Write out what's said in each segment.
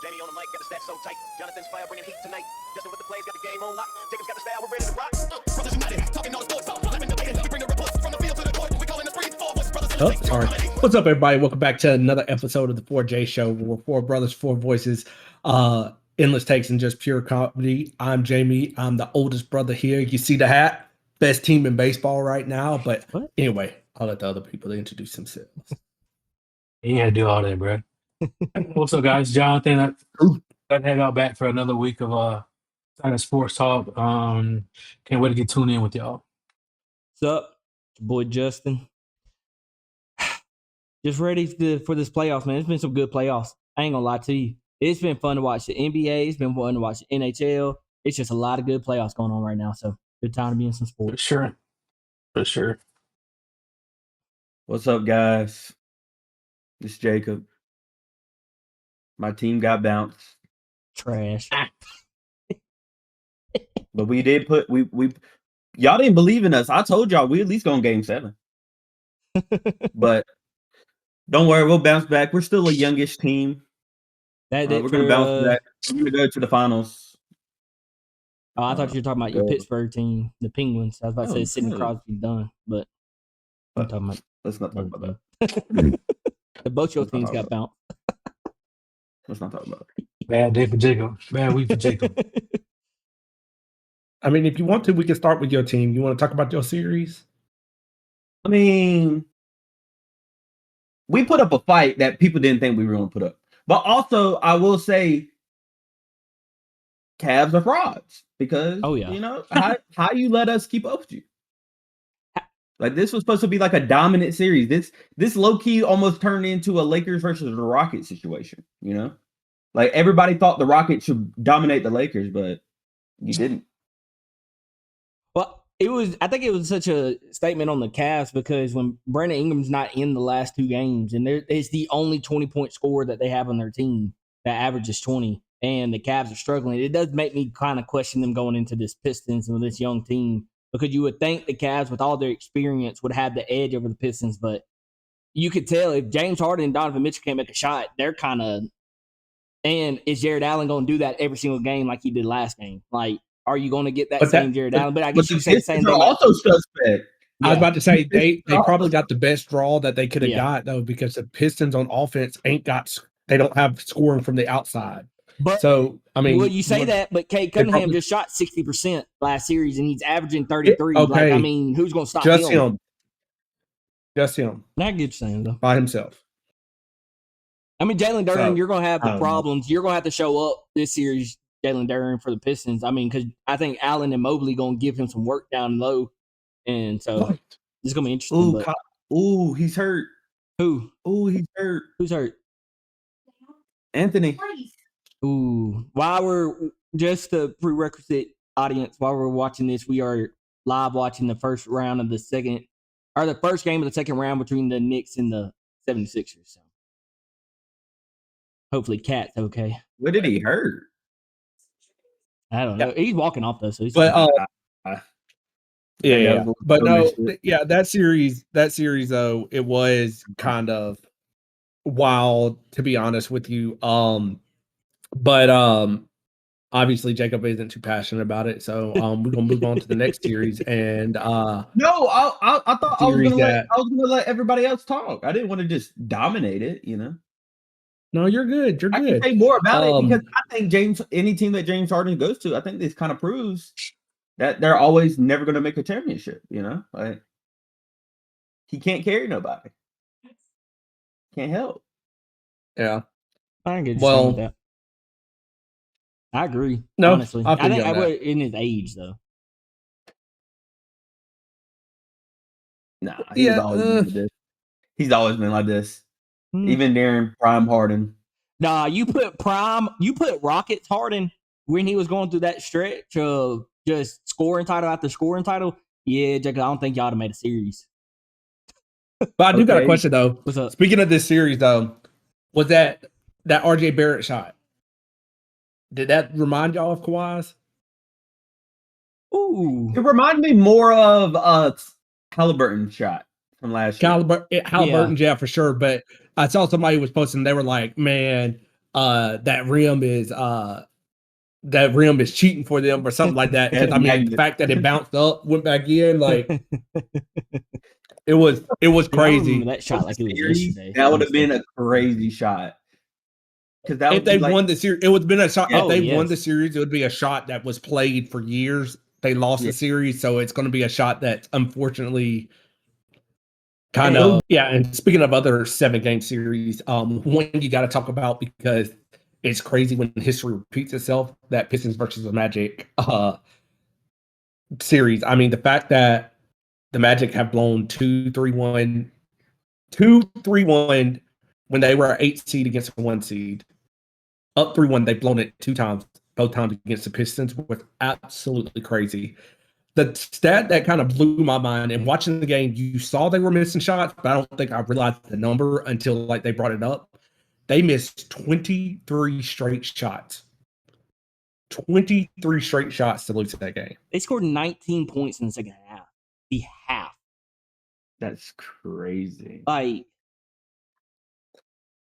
Jamie on the mic, got the stats so tight. Jonathan's fire bringing heat tonight. Justin with the plays, got the game on lock. Jacob's got the style, we're ready to rock. Brothers United, talking all sports, flipping the band. We bring the reports from the field to the court. We calling the free four voices, brothers. Oh, sorry. What's up, everybody? Welcome back to another episode of the 4J Show. We're four brothers, four voices, endless takes, and just pure comedy. I'm Jamie. I'm the oldest brother here. You see the hat? Best team in baseball right now. But anyway, I'll let the other people introduce themselves. You gotta do all that, bro. What's up, guys? Jonathan, I head out back for another week of sports talk. Can't wait to get tuned in with y'all. What's up? It's your boy Justin. Just ready for this playoffs, man. It's been some good playoffs. I ain't gonna lie to you. It's been fun to watch the NBA. It's been fun to watch the NHL. It's just a lot of good playoffs going on right now. So good time to be in some sports. For sure. What's up, guys? It's Jacob. My team got bounced. Trash. But we did put we y'all didn't believe in us. I told y'all we at least going game 7. But don't worry, we'll bounce back. We're still a youngish team. We're gonna bounce back. We're gonna go to the finals. Oh, I thought you were talking about your Pittsburgh team, the Penguins. I was about to say Sidney Crosby done, but I'm talking about. Let's not talk about that. Both your teams got bounced. Let's not talk about it. Bad day for Jacob. Bad week for Jacob. I mean, if you want to, we can start with your team. You want to talk about your series? I mean, we put up a fight that people didn't think we were going to put up. But also, I will say, Cavs are frauds because, you know, how you let us keep up with you? Like, this was supposed to be like a dominant series. This low-key almost turned into a Lakers versus the Rockets situation, you know? Like, everybody thought the Rockets should dominate the Lakers, but you didn't. Well, I think it was such a statement on the Cavs because when Brandon Ingram's not in the last 2 games, and it's the only 20-point scorer that they have on their team that averages 20, and the Cavs are struggling, it does make me kind of question them going into this Pistons and this young team. Because you would think the Cavs, with all their experience, would have the edge over the Pistons. But you could tell if James Harden and Donovan Mitchell can't make a shot, they're kind of – and is Jared Allen going to do that every single game like he did last game? Like, are you going to get that same Jared Allen? But I guess you say the same thing. Also suspect. I was about to say, they probably got the best draw that they could have got, though, because the Pistons on offense they don't have scoring from the outside. But, so, I mean, well, you say that, but Cade Cunningham just shot 60% last series, and he's averaging 33. Okay. Like, I mean, who's going to stop him? Just him. I get you saying, though. By himself. I mean, Jalen Duren, you're going to have the problems. You're going to have to show up this series, Jalen Duren, for the Pistons. I mean, because I think Allen and Mobley going to give him some work down low, and so it's going to be interesting. Ooh, he's hurt. Who? Ooh, he's hurt. Who's hurt? Anthony. Ooh, while we're just the prerequisite audience, while we're watching this, we are live watching the first round of the first game of the second round between the Knicks and the 76ers. So hopefully Cat's okay. What did he hurt? I don't know. He's walking off though, so he's but but no, that series though, it was kind of wild, to be honest with you. But obviously Jacob isn't too passionate about it, so we're gonna move on to the next series. And I thought I was gonna let everybody else talk. I didn't want to just dominate it, you know. No, you're good. I can say more about it because I think any team that James Harden goes to, I think this kind of proves that they're always never gonna make a championship, you know. Like, he can't carry nobody. Can't help. Yeah. I can get you with that. I agree. No, honestly, I think I would in his age though. Nah, he's always been like this. Even during prime Harden. Nah, you put Rockets Harden when he was going through that stretch of just scoring title after scoring title. Yeah, Jacob, I don't think y'all would have made a series. But I do got a question though. What's up? Speaking of this series though, was that RJ Barrett shot? Did that remind y'all of Kawhi's? Ooh. It reminded me more of Halliburton's shot from last year. Halliburton, yeah, for sure. But I saw somebody was posting, they were like, man, that rim is cheating for them or something like that. Because I mean, the fact that it bounced up, went back in, like it was crazy. That shot like it was yesterday. That would have been a crazy shot. Because that if they won the series, it would have been a shot. Yeah. If they won the series, it would be a shot that was played for years. They lost the series, so it's going to be a shot that unfortunately kind of And speaking of other 7-game series, one you got to talk about because it's crazy when history repeats itself. That Pistons versus the Magic series. I mean, the fact that the Magic have blown 2-3-1 when they were an 8 seed against a 1 seed. Up 3-1, they've blown it 2 times, both times against the Pistons, was absolutely crazy. The stat that kind of blew my mind, and watching the game, you saw they were missing shots, but I don't think I realized the number until like they brought it up. They missed 23 straight shots. 23 straight shots to lose that game. They scored 19 points in the second half. The half. That's crazy.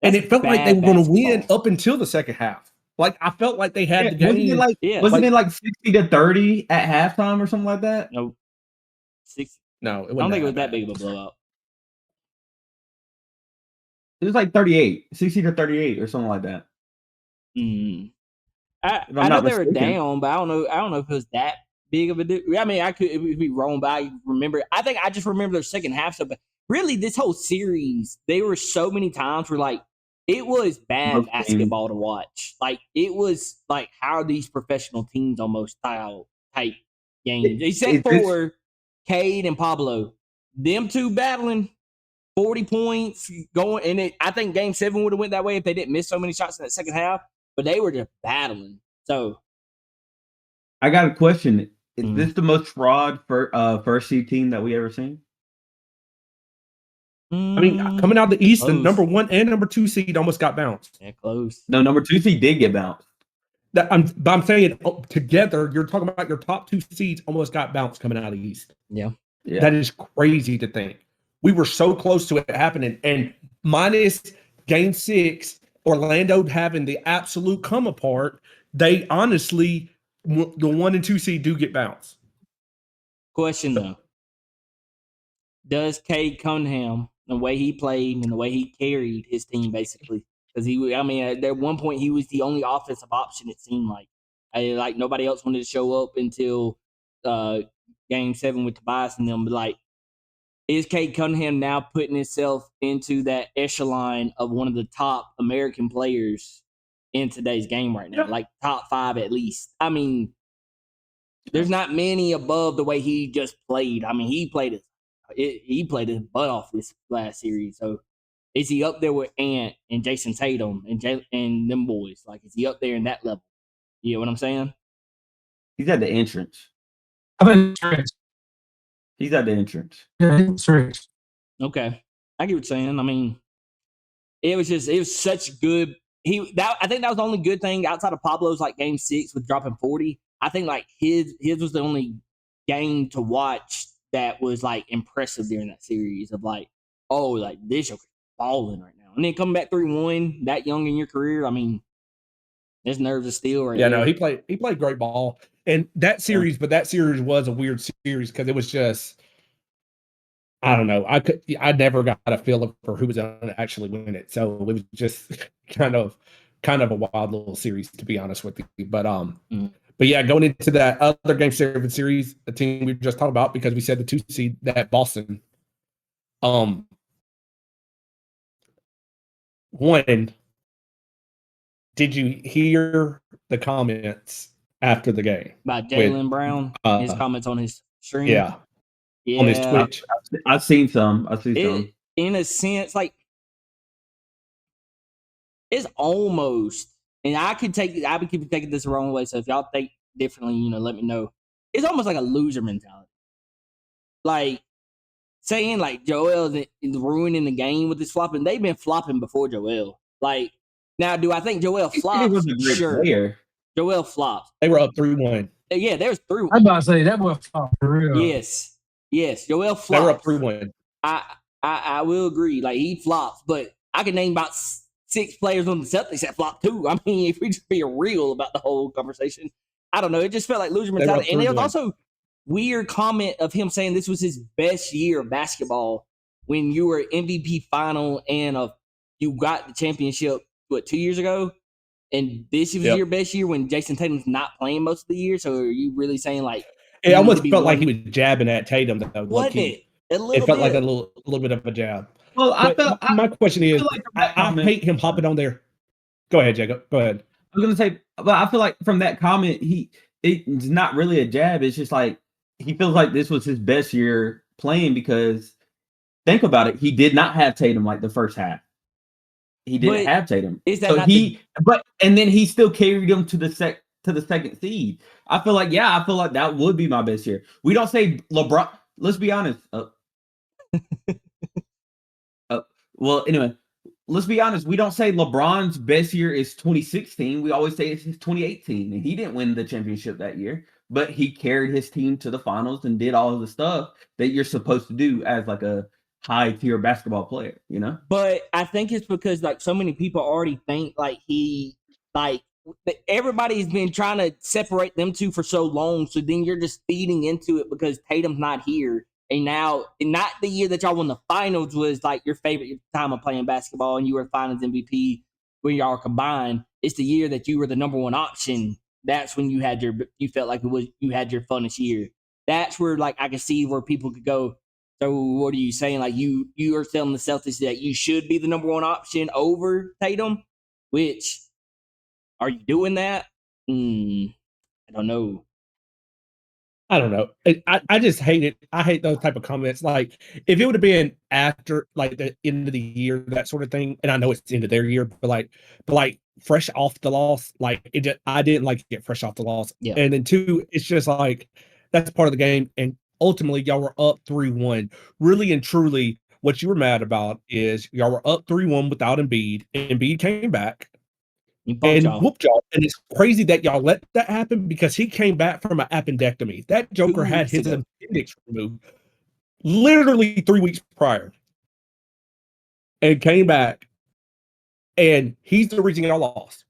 And it felt like they were going to win up until the second half. Like, I felt like they had the game. Wasn't it like 60-30 at halftime or something like that? No. No, I don't think it was that big of a blowout. It was like 60-38 or something like that. I know they were down, but I don't know if it was that big of a deal. I mean, I could be wrong, but I remember. I think I just remember their second half stuff. But really, this whole series, there were so many times where like it was bad basketball to watch. Like it was like how are these professional teams almost style type games, except for Cade and Pablo. Them two battling 40 points going, and I think Game 7 would have went that way if they didn't miss so many shots in that second half. But they were just battling. So, I got a question: is this the most fraud first seed team that we ever seen? I mean, coming out of the East, close. The number 1 and number 2 seed almost got bounced. Yeah, close. No, number 2 seed did get bounced. But I'm saying together, you're talking about your top 2 seeds almost got bounced coming out of the East. Yeah. That is crazy to think. We were so close to it happening, and minus Game 6, Orlando having the absolute come apart, they honestly, the 1 and 2 seed do get bounced. Question though. Does Cade Cunningham, the way he played and the way he carried his team basically, because at one point he was the only offensive option, it seemed like. Like nobody else wanted to show up until Game 7 with Tobias and them, but like, is Cade Cunningham now putting himself into that echelon of one of the top American players in today's game right now? Yeah. Like top 5 at least. I mean, there's not many above the way he just played. I mean, he played his butt off this last series. So is he up there with Ant and Jason Tatum and them boys? Like, is he up there in that level? You know what I'm saying? He's at the entrance. He's at the entrance. Yeah, entrance. Okay. I get what you're saying. I mean, it was such good. I think that was the only good thing outside of Pablo's like Game 6 with dropping 40. I think like his was the only game to watch that was like impressive during that series of like, oh, like this is balling right now. And then coming back 3-1 that young in your career, I mean, his nerves are steel right now. Yeah, no, he played great ball. And that series, but that series was a weird series because it was just, I don't know. I never got a feel for who was going to actually win it. So it was just kind of a wild little series, to be honest with you. But but yeah, going into that other Game 7 series, the team we just talked about, because we said the 2 seed, that Boston. One, did you hear the comments after the game by Jaylen Brown? His comments on his stream. Yeah, on his Twitch. I've seen some. In a sense, like it's almost, and I could keep taking this the wrong way. So if y'all think differently, let me know. It's almost like a loser mentality. Like saying like Joel is ruining the game with this flopping. They've been flopping before Joel. Like now, do I think Joel flopped? He was a great player. Joel flopped. They were up 3-1. Yeah, there was 3-1. I'm about to say that was flop for real. Yes. Joel flopped. They were up 3-1. I will agree. Like he flops, but I can name about 6 players on the Celtics that flopped too. I mean, if we just be real about the whole conversation, I don't know. It just felt like loser mentality. And there was also weird comment of him saying this was his best year of basketball when you were MVP final and you got the championship, 2 years ago? And this was your best year when Jason Tatum's not playing most of the year. So are you really saying like it almost felt like he was jabbing at Tatum? Wasn't it? It felt like a little bit of a jab. Well, my question is, I hate him hopping on there. Go ahead, Jacob. Go ahead. I was gonna say, but I feel like from that comment, it's not really a jab. It's just like he feels like this was his best year playing because think about it, he did not have Tatum like the first half. He didn't have Tatum. Is that and then he still carried him to the second seed. I feel like that would be my best year. We don't say LeBron. Let's be honest. Well, anyway, let's be honest. We don't say LeBron's best year is 2016. We always say it's 2018, and he didn't win the championship that year, but he carried his team to the finals and did all of the stuff that you're supposed to do as like a high tier basketball player, you know? But I think it's because like so many people already think like everybody's been trying to separate them two for so long. So then you're just feeding into it because Tatum's not here. And now, not the year that y'all won the finals was like your favorite time of playing basketball and you were finals MVP when y'all were combined. It's the year that you were the number one option. That's when you felt like you had your funnest year. That's where like I could see where people could go, so what are you saying? Like you are telling the Celtics that you should be the number one option over Tatum, which are you doing that? I don't know. I just hate it. I hate those type of comments. Like if it would have been after like the end of the year, that sort of thing. And I know it's the end of their year, but like fresh off the loss, like I didn't like to get fresh off the loss. Yeah. And then 2, it's just like that's part of the game. And ultimately, y'all were up 3-1. Really and truly, what you were mad about is y'all were up 3-1 without Embiid. Embiid came back and whooped y'all. And it's crazy that y'all let that happen because he came back from an appendectomy. That Joker had his appendix removed literally 3 weeks prior and came back. And he's the reason y'all lost.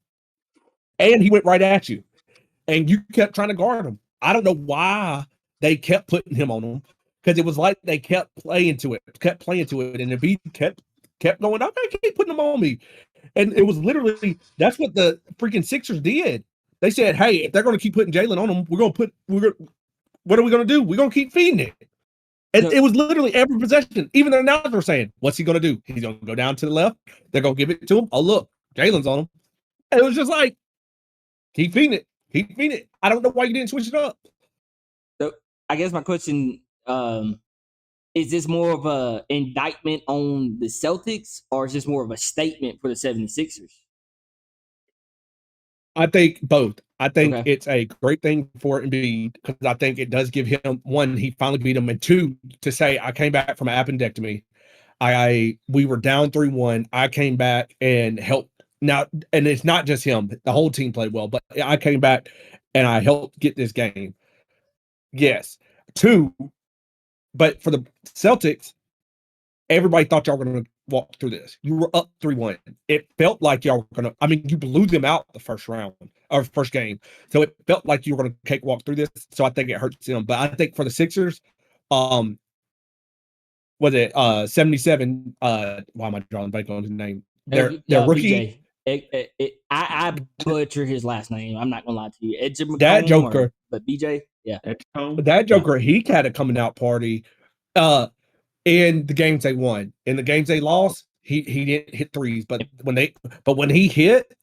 And he went right at you. And you kept trying to guard him. I don't know why they kept putting him on him because it was like they kept playing to it. And Embiid kept going, okay, keep putting him on me. And it was literally, that's what the freaking Sixers did. They said, hey, if they're going to keep putting Jalen on them, what are we going to do? We're going to keep feeding it. And it was literally every possession. Even the announcers were saying, what's he going to do? He's going to go down to the left. They're going to give it to him. Oh, look, Jalen's on him. And it was just like, keep feeding it. Keep feeding it. I don't know why you didn't switch it up. So I guess my question, is this more of an indictment on the Celtics or is this more of a statement for the 76ers? I think both. I think it's a great thing for Embiid because I think it does give him, 1, he finally beat him, and 2, to say, I came back from an appendectomy. We were down 3-1. I came back and helped. Now, and it's not just him. The whole team played well, but I came back and I helped get this game. Yes. 2, but for the Celtics, everybody thought y'all were going to walk through this. You were up 3-1. It felt like y'all were going to, I mean, you blew them out the first round or first game. So it felt like you were going to cakewalk through this. So I think it hurts them. But I think for the Sixers, was it 77? Why am I drawing blank on his name? Their rookie. I butcher his last name. I'm not gonna lie to you. That Joker, but BJ, yeah, that Joker, he had a coming out party. In the games they won, in the games they lost, he didn't hit threes. But when he hit,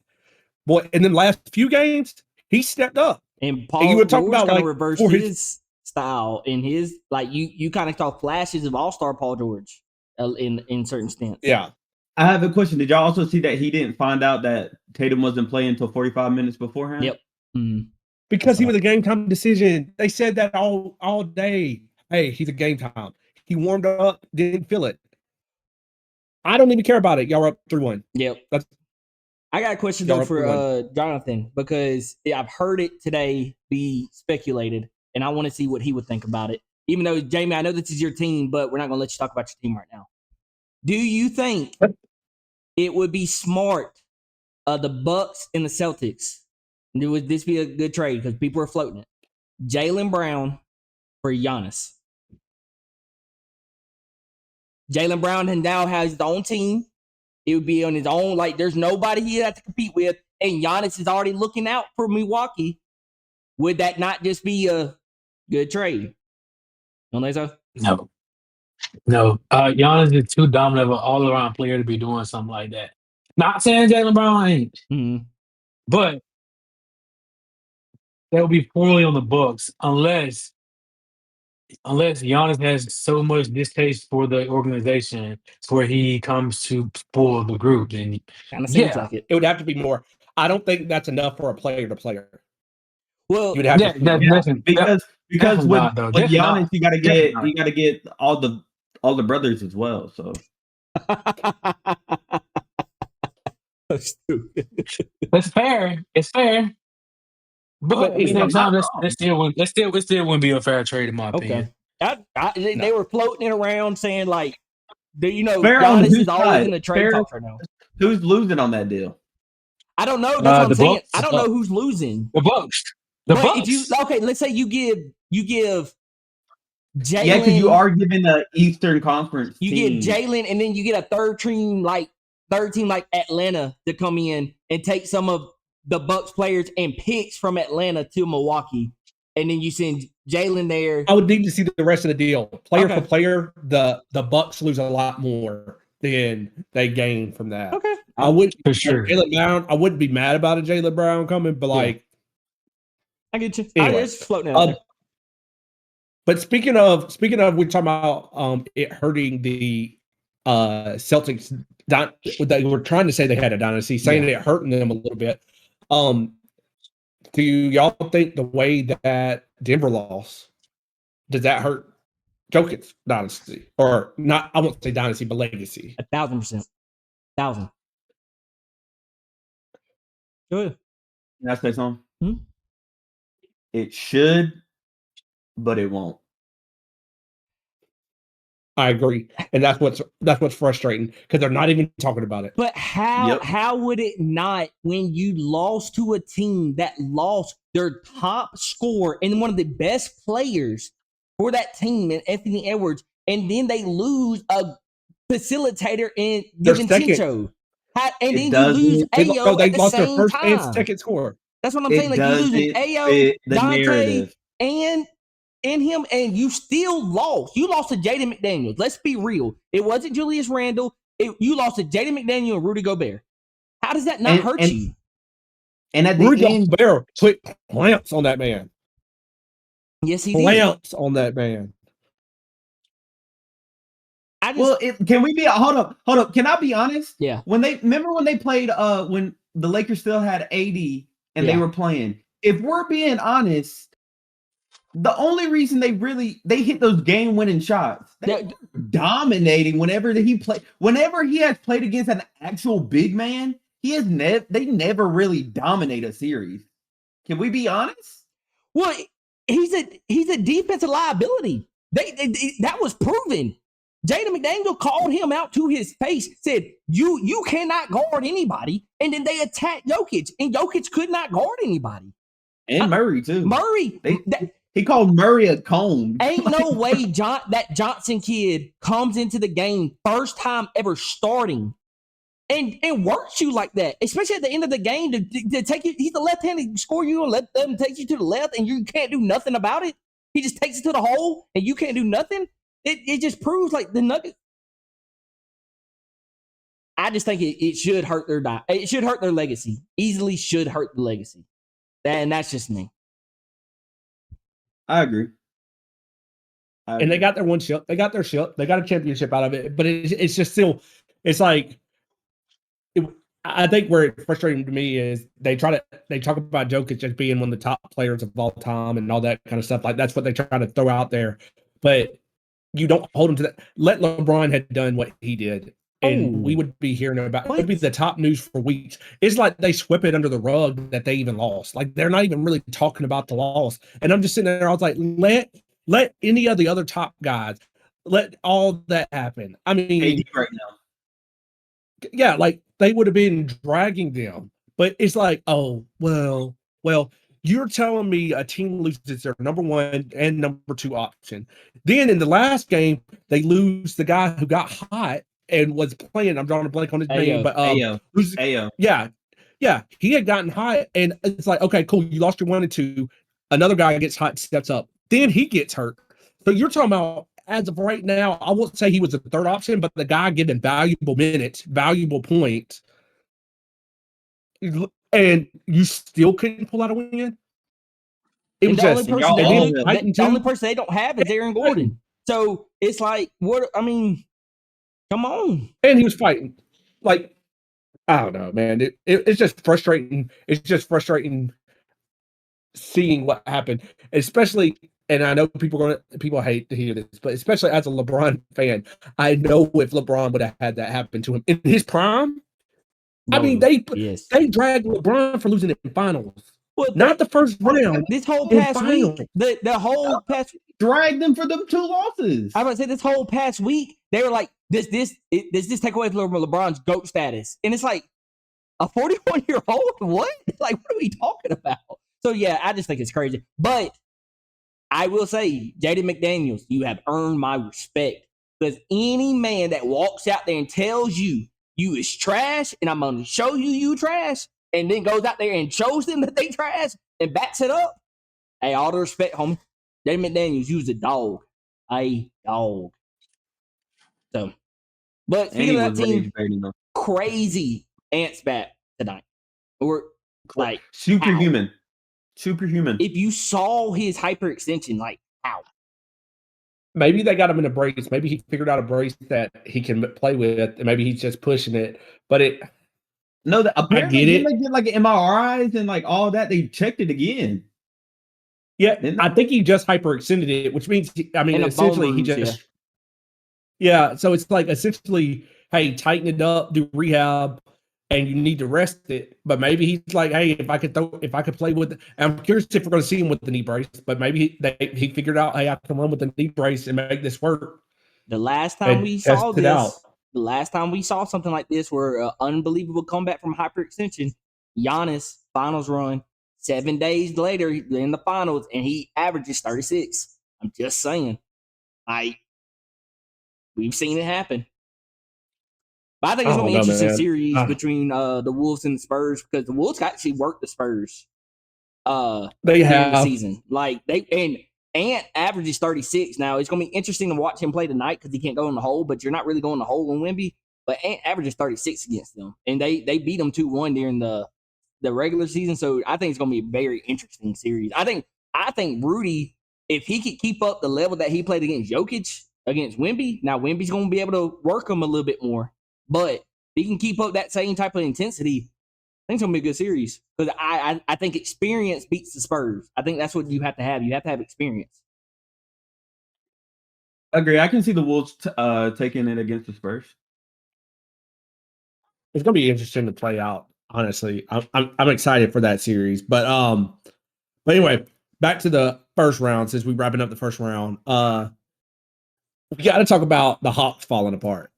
boy, in the last few games, he stepped up. And Paul, you were talking about like reverse his style in his like you kind of saw flashes of all-star Paul George in certain stints. Yeah. I have a question. Did y'all also see that he didn't find out that Tatum wasn't playing until 45 minutes beforehand? Yep. Mm-hmm. Because he was a game time decision. They said that all day. Hey, he's a game time. He warmed up, didn't feel it. I don't even care about it. Y'all are up 3-1. Yep. I got a question though for Jonathan because I've heard it today be speculated, and I want to see what he would think about it. Even though, Jamie, I know this is your team, but we're not going to let you talk about your team right now. Do you think it would be smart. The Bucks and the Celtics. Would this be a good trade? Because people are floating it. Jaylen Brown for Giannis. Jaylen Brown now has his own team. It would be on his own. Like, there's nobody he has to compete with. And Giannis is already looking out for Milwaukee. Would that not just be a good trade? Don't think so? No. Giannis is too dominant of an all-around player to be doing something like that. Not saying Jaylen Brown ain't, but that would be poorly on the Bucks unless Giannis has so much distaste for the organization where he comes to spoil the group. Then kind of seems like it. It would have to be more. I don't think that's enough for a player to player. Well, you'd have to because with Giannis, you gotta get all the brothers as well. So it's fair. It's fair. But at the same time, it still wouldn't be a fair trade in my opinion. They were floating it around saying like, Giannis is always in the trade talks right now. Who's losing on that deal? I don't know. That's what I'm saying. Bucks. I don't know who's losing. The Bucks. Let's say you give Jaylen. Yeah, because you are giving the Eastern Conference. You team. get Jaylen, and then you get a third team like Atlanta to come in and take some of the Bucks players and picks from Atlanta to Milwaukee, and then you send Jaylen there. I would need to see the rest of the deal. Player for player, the Bucks lose a lot more than they gain from that. Okay, I would for sure. Jaylen Brown. I wouldn't be mad about a Jaylen Brown coming, but I get you. Anyway, I just floating out there. But speaking of, we're talking about it hurting the Celtics. They were trying to say they had a dynasty, saying it hurting them a little bit. Do y'all think the way that Denver lost, does that hurt Jokic's dynasty? Or not, I won't say dynasty, but legacy. 1,000%. 1,000. Go ahead. Can I say something? It should, but it won't. I agree, and that's what's frustrating because they're not even talking about it. But how would it not when you lost to a team that lost their top scorer and one of the best players for that team, and Anthony Edwards, and then they lose a facilitator in Vincenzo, and then you lose Ayo they at the lost same their first time. and second scorer. That's what I'm saying. Like you losing Ayo, Dante, and him, and you still lost. You lost to Jaden McDaniels. Let's be real. It wasn't Julius Randle. You lost to Jaden McDaniel and Rudy Gobert. How does that not hurt you? And at the Rudy Gobert put clamps on that man. Yes, he did. Clamps on that man. Can we be hold up? Can I be honest? Yeah. When they played when the Lakers still had AD and they were playing. If we're being honest, the only reason they hit those game-winning shots, they were dominating whenever he has played against an actual big man, they never really dominate a series. Can we be honest? Well, he's a defensive liability. That was proven. Jaden McDaniel called him out to his face, said, you cannot guard anybody, and then they attacked Jokic, and Jokic could not guard anybody. And Murray, too. He called Murray a cone. Ain't no way that Johnson kid comes into the game first time ever starting and works you like that, especially at the end of the game to take you. He's the left-handed score you and let them take you to the left, and you can't do nothing about it. He just takes it to the hole, and you can't do nothing. It just proves like the Nuggets. I just think it should hurt it should hurt their legacy. Easily should hurt the legacy. And that's just me. I agree. And they got their one shot. They got their shot. They got a championship out of it. But it's just still, it's like, I think where it's frustrating to me is they talk about Jokic as being one of the top players of all time and all that kind of stuff. Like that's what they try to throw out there. But you don't hold him to that. Let LeBron had done what he did. And we would be hearing about it. It would be the top news for weeks. It's like they sweep it under the rug that they even lost. Like they're not even really talking about the loss. And I'm just sitting there, I was like, let any of the other top guys, let all that happen. I mean, KD right now. Yeah, like they would have been dragging them. But it's like, oh, well, you're telling me a team loses their number 1 and number 2 option. Then in the last game, they lose the guy who got hot and was playing. I'm drawing a blank on his name, but Ayo. Yeah, he had gotten hot, and it's like, okay, cool, you lost your 1 and 2. Another guy gets hot, steps up, then he gets hurt. So you're talking about, as of right now, I won't say he was the 3rd option, but the guy getting valuable minutes, valuable points, and you still couldn't pull out a win. It was the only person they don't have is Aaron Gordon. So it's like, what? I mean, come on. And he was fighting. Like, I don't know, man. It's just frustrating. It's just frustrating seeing what happened, especially. And I know people hate to hear this, but especially as a LeBron fan, I know if LeBron would have had that happen to him in his prime, I mean, they dragged LeBron for losing in finals. Well, not the first round. This whole past week, the whole past dragged them for them 2 losses. I was about to say, this whole past week, they were like, does this take away from LeBron's GOAT status? And it's like, a 41-year-old? What? Like, what are we talking about? So yeah, I just think it's crazy. But I will say, Jaden McDaniels, you have earned my respect, because any man that walks out there and tells you is trash, and I'm going to show you trash, and then goes out there and shows them that they trash and backs it up, hey, all the respect, homie. Jaden McDaniels, you was a dog. A dog. So, but speaking of that team, crazy Ants back tonight. Or like superhuman. Superhuman. If you saw his hyperextension, like, how? Maybe they got him in a brace. Maybe he figured out a brace that he can play with, and maybe he's just pushing it. But apparently I get it. They did like MRIs and like all that. They checked it again. Yeah, I think he just hyperextended it, which means essentially he just so it's like essentially, hey, tighten it up, do rehab, and you need to rest it. But maybe he's like, hey, if I could play with it. I'm curious if we're going to see him with the knee brace, but maybe he figured out, hey, I can run with the knee brace and make this work. The last time we saw this, the last time we saw something like this, where an unbelievable comeback from hyperextension, Giannis finals run, 7 days later in the finals, and he averages 36. I'm just saying, we've seen it happen. But I think it's going to be an interesting series between the Wolves and the Spurs, because the Wolves actually worked the Spurs. They have the season, like Ant averages 36. Now it's going to be interesting to watch him play tonight because he can't go in the hole. But you're not really going in the hole in Wemby. But Ant averages 36 against them, and they beat them 2-1 during the regular season. So I think it's going to be a very interesting series. I think Rudy, if he could keep up the level that he played against Jokic, against Wemby, now Wemby's going to be able to work him a little bit more. But if he can keep up that same type of intensity, I think it's going to be a good series, because I think experience beats the Spurs. I think that's what you have to have. You have to have experience. I agree. I can see the Wolves taking it against the Spurs. It's going to be interesting to play out. Honestly, I'm excited for that series. But anyway, back to the first round. Since we're wrapping up the first round, we got to talk about the Hawks falling apart.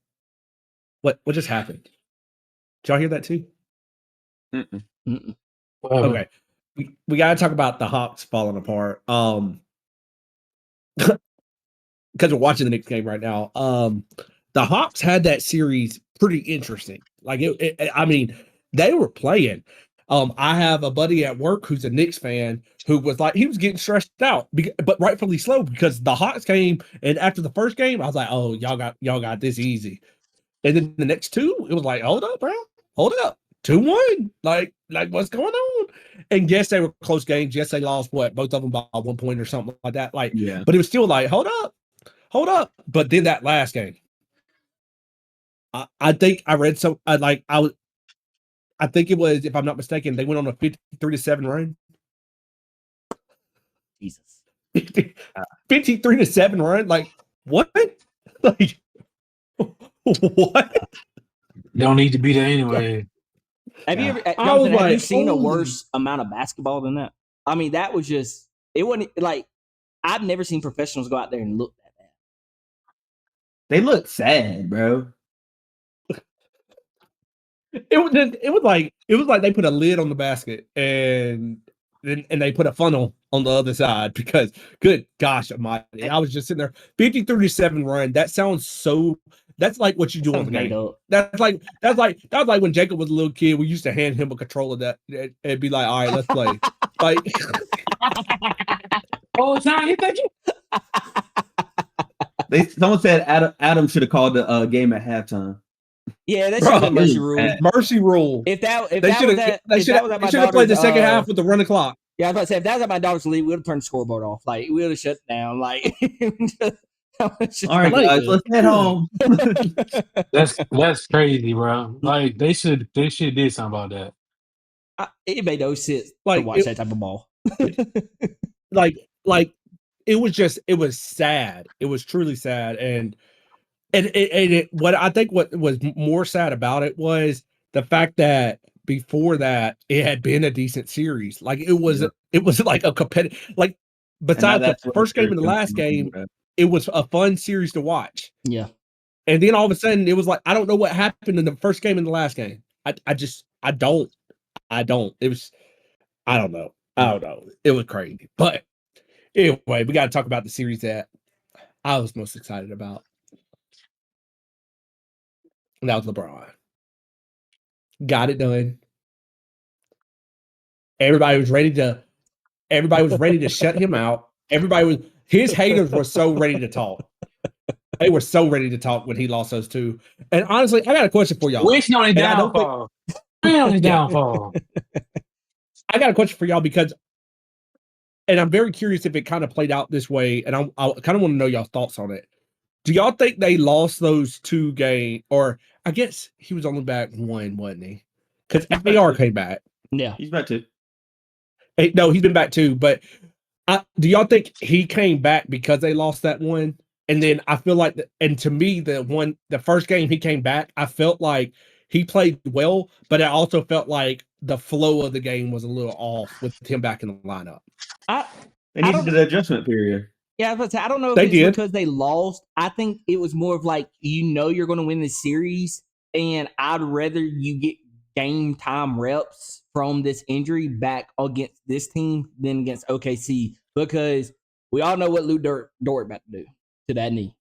What just happened? Did y'all hear that too? Mm-mm. Okay, we got to talk about the Hawks falling apart. Because we're watching the Knicks game right now. The Hawks had that series pretty interesting. Like they were playing. I have a buddy at work who's a Knicks fan who was like, he was getting stressed out, but rightfully so, because the Hawks came, and after the first game, I was like, oh, y'all got this easy. And then the next two, it was like, hold up, bro. Hold up. 2-1. Like what's going on? And yes, they were close games. Yes, they lost both of them by 1 point or something like that. But it was still like, hold up. But then that last game, I think I read I think it was, if I'm not mistaken, they went on a 53-7 run. Jesus. 53-7 run. Like, what? Like, what? Don't need to be there anyway. Have you seen a worse amount of basketball than that? I mean, that was just, it wasn't like, I've never seen professionals go out there and look that bad. They look sad, bro. It was like they put a lid on the basket and they put a funnel on the other side because good gosh almighty, I was just sitting there 50-37 run. That sounds so. That's like what you do on the game. That was like when Jacob was a little kid. We used to hand him a controller that it'd be like, all right, let's play. Like, oh, it's not. Someone said Adam should have called the game at halftime. Yeah, that should have been mercy rule. Mercy rule. If that they should have played the second half with the run clock. Yeah, I was about to say if that was at my daughter's league, we would have turned the scoreboard off. Like we would have shut down. Like, all right, guys, let's head home. That's crazy, bro. Like they should did something about that. It made no sense to watch that type of ball. like it was sad. It was truly sad, and what I think what was more sad about it was the fact that before that it had been a decent series. Like it was like a competitive, like besides the first game and the last game, it was a fun series to watch. Yeah. And then all of a sudden it was like, I don't know what happened in the first game and the last game. I don't. It was, I don't know. It was crazy. But anyway, we got to talk about the series that I was most excited about. And that was LeBron. Got it done. Everybody was ready to shut him out. His haters were so ready to talk. They were so ready to talk when he lost those two. And honestly, I got a question for y'all. Wishing on his downfall. Downfall. I got a question for y'all because, and I'm very curious if it kind of played out this way, and I kind of want to know y'all's thoughts on it. Do y'all think they lost those two games? Or I guess he was only back one, wasn't he? Because AR came back. Yeah. He's back too. No, he's been back too. But do y'all think he came back because they lost that one? And then I feel like, and to me, the first game he came back, I felt like he played well, but I also felt like the flow of the game was a little off with him back in the lineup. They needed the adjustment period. Yeah, I was about to say, I don't know if it's because they lost. I think it was more of like, you're going to win this series, and I'd rather you get game time reps from this injury back against this team than against OKC, because we all know what Lou Dort about to do to that knee.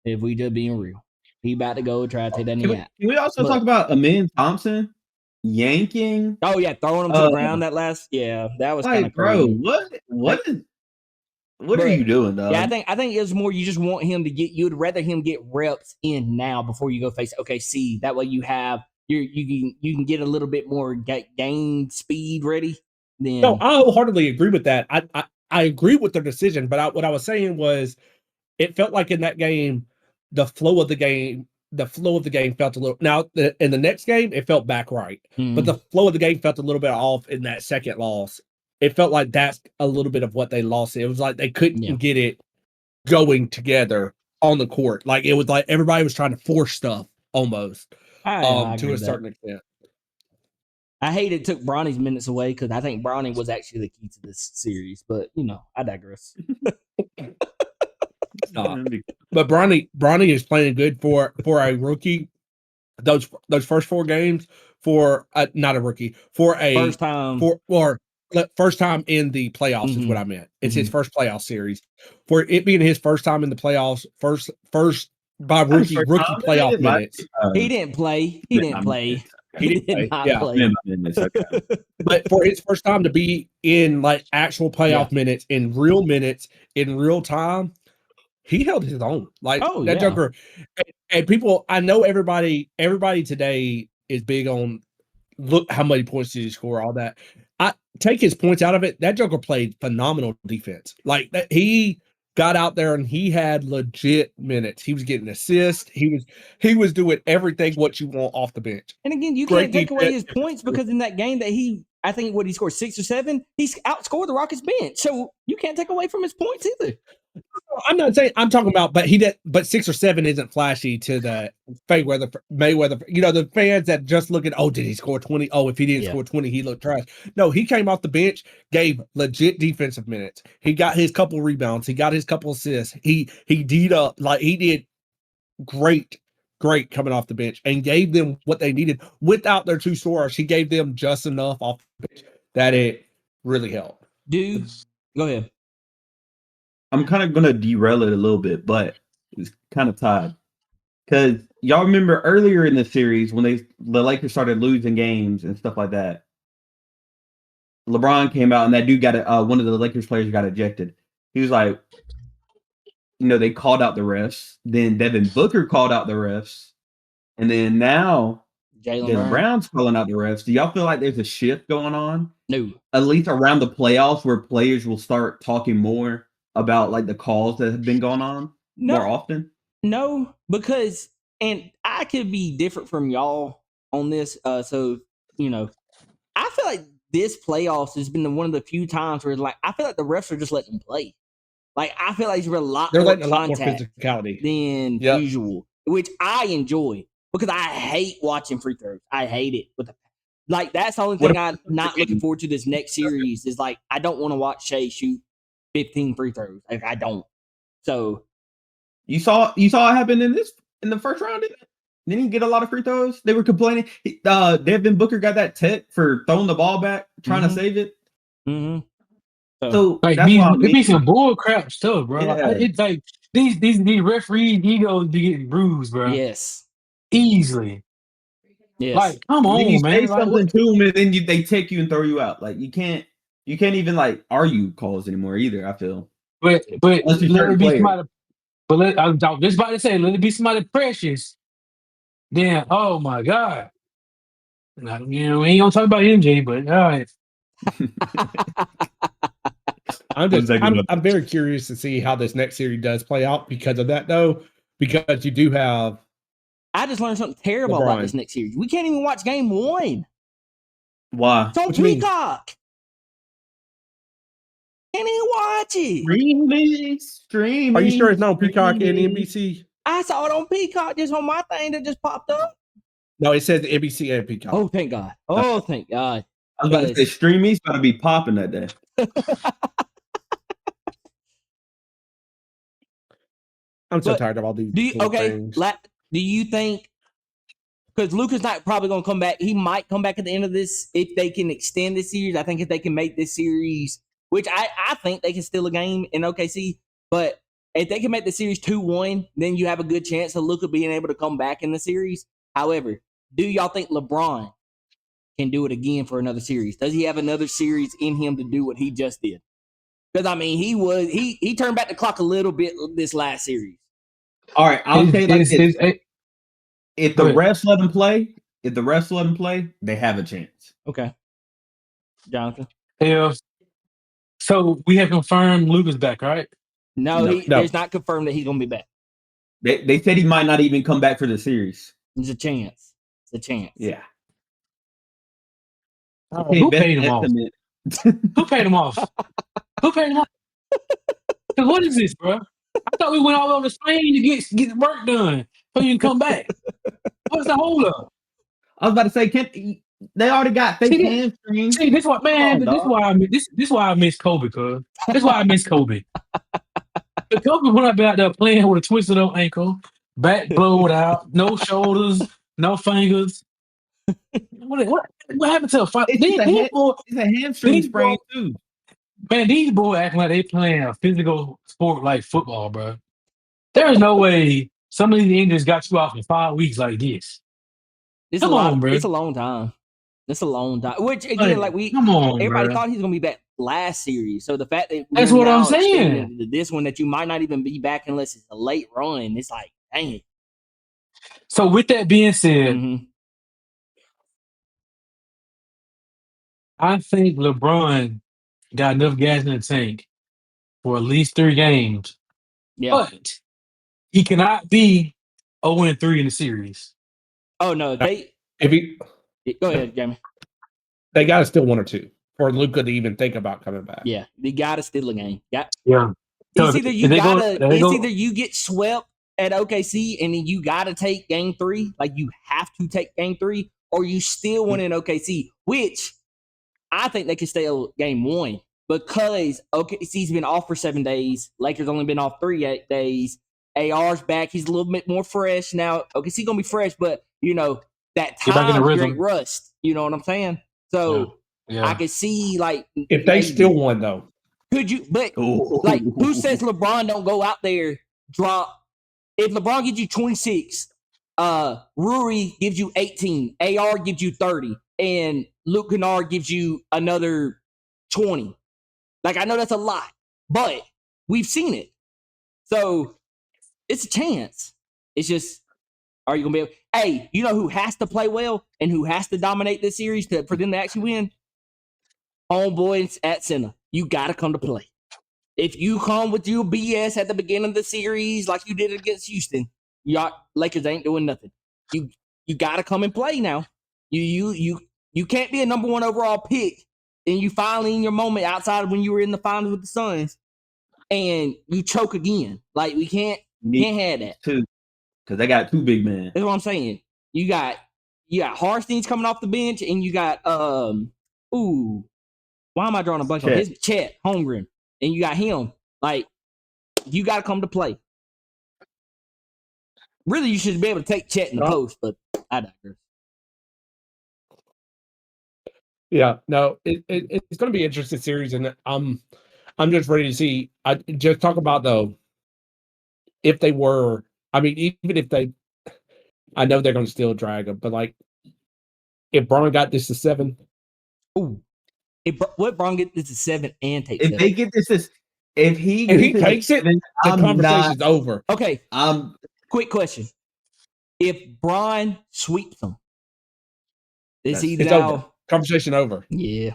If we just being real, he about to go try to take that knee out. Can we also talk about Amin Thompson yanking? Oh yeah, throwing him to the ground that last. Yeah, that was kind of crazy. Bro, what are you doing, dog? Yeah, I think it was more you just want him to you'd rather him get reps in now before you go face OKC. That way you can get a little bit more game speed ready. Then no, I wholeheartedly agree with that. I agree with their decision, but what I was saying was it felt like in that game, the flow of the game felt a little. Now in the next game, it felt back right, but the flow of the game felt a little bit off in that second loss. It felt like that's a little bit of what they lost. It was like they couldn't get it going together on the court. Like it was like everybody was trying to force stuff almost to a certain extent. I hate it took Bronny's minutes away because I think Bronny was actually the key to this series. But I digress. But Bronny is playing good for a rookie. Those first four games for not a rookie for a first time in the playoffs is what I meant. It's his first playoff series. For it being his first time in the playoffs, first by rookie playoff minutes. He didn't play. He did not play. But for his first time to be in like actual playoff minutes, in real time, he held his own. Like Joker. And people, I know everybody today is big on look how many points did he score, all that. I take his points out of it. That Joker played phenomenal defense. Like that, he got out there and he had legit minutes. He was getting assists. He was doing everything what you want off the bench. And again, you can't take away his points because in that game that he scored 6 or 7, he's outscored the Rockets bench. So you can't take away from his points either. I'm not saying I'm talking about, but 6 or 7 isn't flashy to the Mayweather. The fans that just look at, did he score 20? Oh, if he didn't score 20, he looked trash. No, he came off the bench, gave legit defensive minutes. He got his couple rebounds. He got his couple assists. He D'd up like he did great great coming off the bench and gave them what they needed without their two scorers. He gave them just enough off the bench that it really helped. Dude, go ahead. I'm kind of going to derail it a little bit, but it's kind of tied. Because y'all remember earlier in the series when the Lakers started losing games and stuff like that, LeBron came out and that dude got one of the Lakers players got ejected. He was like, they called out the refs. Then Devin Booker called out the refs. And then now Jaylen Brown's calling out the refs. Do y'all feel like there's a shift going on? No. At least around the playoffs where players will start talking more about like the calls that have been going on more often? No, because, and I could be different from y'all on this. So, I feel like this playoffs has been one of the few times where I feel like the refs are just letting them play. Like, I feel like they're letting a lot more physicality than usual, which I enjoy because I hate watching free throws. I hate it. That's the only thing I'm not looking forward to this next series is I don't want to watch Shea shoot 15 free throws. I don't. So you saw it happen in the first round, didn't it? Didn't he get a lot of free throws? They were complaining. Devin Booker got that tech for throwing the ball back, trying to save it. Mm-hmm. So it be some bull crap stuff, bro. Yeah. It's like these referees egos be getting bruised, bro. Yes, easily. Yes, like come on, you man. Say something to them and then they take you and throw you out. Like you can't even like argue calls anymore either. I feel. But let it be somebody. But I was just about to say, let it be somebody precious. Then, oh my God. Now, we ain't gonna talk about MJ, but all right. I'm very curious to see how this next series does play out because of that, though. Because you do have. I just learned something terrible about this next series. We can't even watch game 1. Why? It's on Peacock. Can't even watch it. Streaming. Are you sure it's not on Peacock and NBC? I saw it on Peacock just on my thing that just popped up. No, it says NBC and Peacock. Oh, thank God. Oh, thank God. I was about to say streaming's got to be popping that day. I'm so tired of all these things. Do you think, because Luka's not probably going to come back, he might come back at the end of this if they can extend this series. I think if they can make this series, which I think they can steal a game in OKC, but if they can make the series 2-1, then you have a good chance of Luka being able to come back in the series. However, do y'all think LeBron can do it again for another series? Does he have another series in him to do what he just did? Because he turned back the clock a little bit this last series. All right, I'll say like this: if the refs let him play, they have a chance. Okay, Jonathan. Yeah. So we have confirmed Luka's back, right? No, it's not confirmed that he's going to be back. They said he might not even come back for the series. There's a chance. Yeah. Who paid him off? Who paid him off? Who paid him off? What is this, bro? I thought we went all over Spain to get the work done so you can come back. What's the hold up? I was about to say, they already got fake hamstrings. See, this why I miss Kobe, cuz. This why I miss Kobe. Kobe when I be out there playing with a twisted up ankle, back blowed out, no shoulders, no fingers. What happened to a fight? It's a hamstring sprain too. Man, these boys acting like they playing a physical sport like football, bro. There is no way some of these injuries got you out for 5 weeks like this. It's a long time. It's a long time. Which again, everybody thought he was gonna be back last series. So the fact that that's what I'm saying. This one that you might not even be back unless it's a late run. It's like, dang it. So with that being said, I think LeBron got enough gas in the tank for at least 3 games. Yeah. But he cannot be 0-3 in the series. Oh no, go ahead, Jamie. They got to steal 1 or 2 for Luka to even think about coming back. Yeah, they got to steal a game. Yeah. It's either you get swept at OKC and then you got to take game 3, like you have to take game 3, or you still win in OKC, which I think they can steal game 1 because OKC's been off for 7 days. Lakers only been off 3 days. AR's back. He's a little bit more fresh now. OKC gonna be fresh, but that Get back in the time rhythm. ain't rust. You know what I'm saying? So I could see like if they still won though. Could you? But like, who says LeBron don't go out there drop? If LeBron gives you 26, Ruri gives you 18, AR gives you 30, and Luke Kennard gives you another 20. Like, I know that's a lot, but we've seen it. So it's a chance. It's just, are you going to be able? Hey, you know who has to play well and who has to dominate this series for them to actually win? Homeboys at center. You got to come to play. If you come with your BS at the beginning of the series like you did against Houston, Lakers ain't doing nothing. You got to come and play now. You can't be a number 1 overall pick and you finally in your moment outside of when you were in the finals with the Suns and you choke again. Like, we can't have that. Because they got 2 big men. That's what I'm saying. You got Harstein's coming off the bench and you got why am I drawing a blank on his Chet Holmgren? And you got him. Like, you got to come to play. Really, you should be able to take Chet in the post, but I digress. Yeah, no, it's going to be an interesting series, and I'm just ready to see. I just talk about though, if they were. I mean, even if they, I know they're going to still drag them, but like, if Braun got this to 7, what Braun get this to 7 and take? If 7? they get this, if he takes it, the conversation's over. Okay. Quick question: if Braun sweeps them, it's over. Conversation over. Yeah.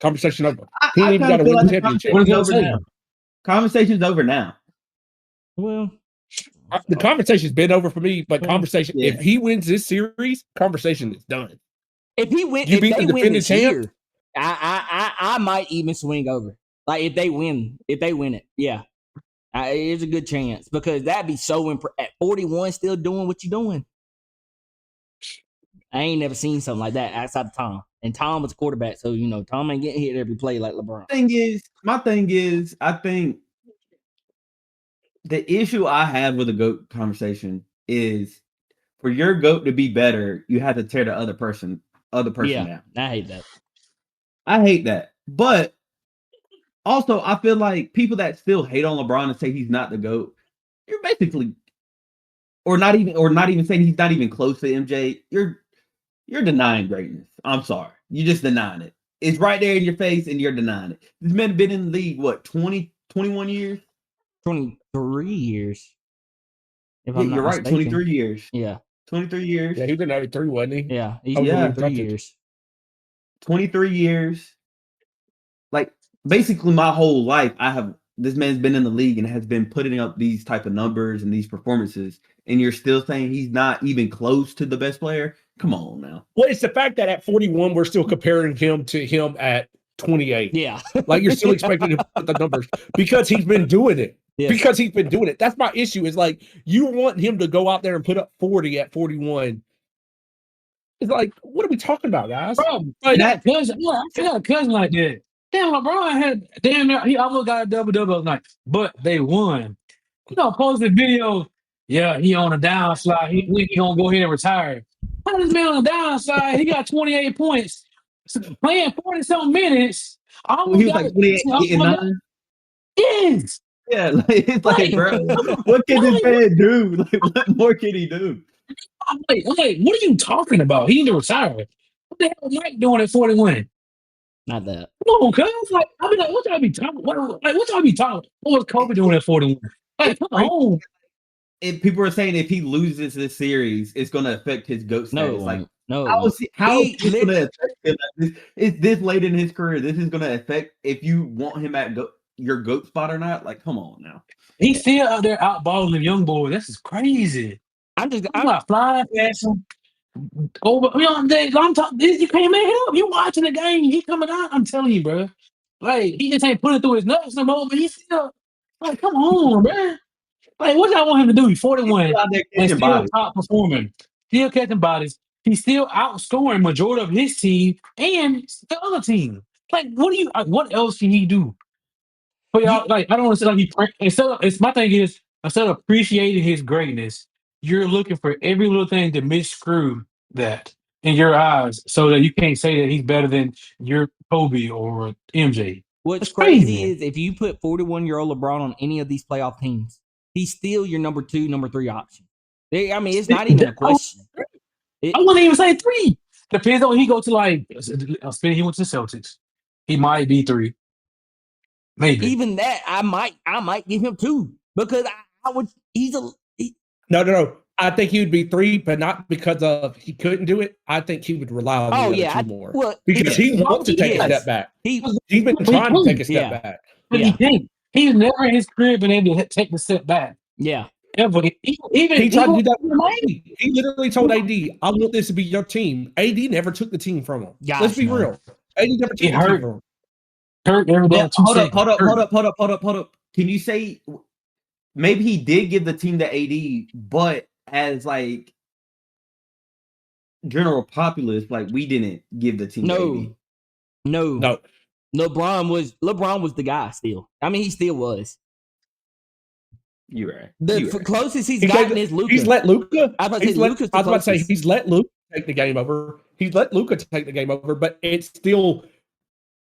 Conversation over. He ain't even got to win the championship. Conversation's over now. Well, the conversation's been over for me, but if he wins this series, conversation is done. If he wins, if they win this year, I might even swing over. Like, if they win it, yeah. It's a good chance because that'd be so at 41 still doing what you're doing. I ain't never seen something like that outside of Tom. And Tom was a quarterback, so Tom ain't getting hit every play like LeBron. My thing is, I think the issue I have with the GOAT conversation is for your GOAT to be better, you have to tear the other person down. I hate that. But also, I feel like people that still hate on LeBron and say he's not the GOAT, you're basically, or not even saying he's not even close to MJ. You're denying greatness. I'm sorry, you're just denying it. It's right there in your face, and you're denying it. This man been in the league 20, 21 years, 23 years. If I'm not right, mistaken. 23 years. Yeah, 23 years. Yeah, he was in 93, wasn't he? Yeah, he's 23 years. 23 years. Like, basically my whole life, this man's been in the league and has been putting up these type of numbers and these performances, and you're still saying he's not even close to the best player? Come on now. Well, it's the fact that at 41, we're still comparing him to him at 28. Yeah. Like, you're still expecting to put the numbers because he's been doing it. Yes. Because he's been doing it. That's my issue, is like, you want him to go out there and put up 40 at 41. It's like, what are we talking about, guys? Bro, like that cousin, I got a cousin like that. Damn, LeBron he almost got a double-double night, but they won. Posted video. Yeah, he on a downslide. He gonna go ahead and retire. How this man on the downside? He got 28 points, playing 40-something minutes. He was like 28 and 9. Yes. Yeah, it's like, bro, what can this man do? Like, what more can he do? I'm like, what are you talking about? He need to retire. What the hell is Mike doing at 41? Not that. Come on, cuz. Like, I mean, what y'all be talking? What y'all be talking? What was Kobe doing at 41? Like, come on. If people are saying if he loses this series, it's going to affect his GOAT status. How is it going to affect him? It's this late in his career. This is going to affect if you want him at your GOAT spot or not. Like, come on now. He's still out there outballing them young boys. This is crazy. I'm not flying past him. Over, I'm talking. You can't make it up. You watching the game? He coming out. I'm telling you, bro. Like, he just ain't putting it through his nuts no more. But he's still like, come on, bro. Like, what y'all want him to do? He's 41 and still top performing, still catching bodies. He's still outscoring majority of his team and the other team. Like, what else can he do? But y'all, like, I don't want to say like it's my thing is instead of appreciating his greatness, you're looking for every little thing to misscrew that in your eyes so that you can't say that he's better than your Kobe or MJ. What's That's crazy is if you put 41-year-old LeBron on any of these playoff teams, he's still your number 2, number 3 option. I mean, it's not even a question. I wouldn't even say 3. Depends on he go to like. He went to Celtics. He might be 3. Maybe even that I might give him 2 because I would. No. I think he would be 3, but not because of he couldn't do it. I think he would rely on the other 2 more. Well, because he wants to take a step back. He's been trying to take a step back. But he can't. He's never in his career been able to take the step back. Yeah. Ever. He tried to do that. He literally told AD, I want this to be your team. AD never took the team from him. Let's be real. AD never took the team from him. Hurt every day. Hold up. Can you say maybe he did give the team to AD, but as like general populace, like we didn't give the team to AD. No. LeBron was the guy still. I mean, he still was. You're right. The closest he's gotten is Luka. He's let Luka. I was about to say he's let Luka take the game over. He's let Luka take the game over, but it's still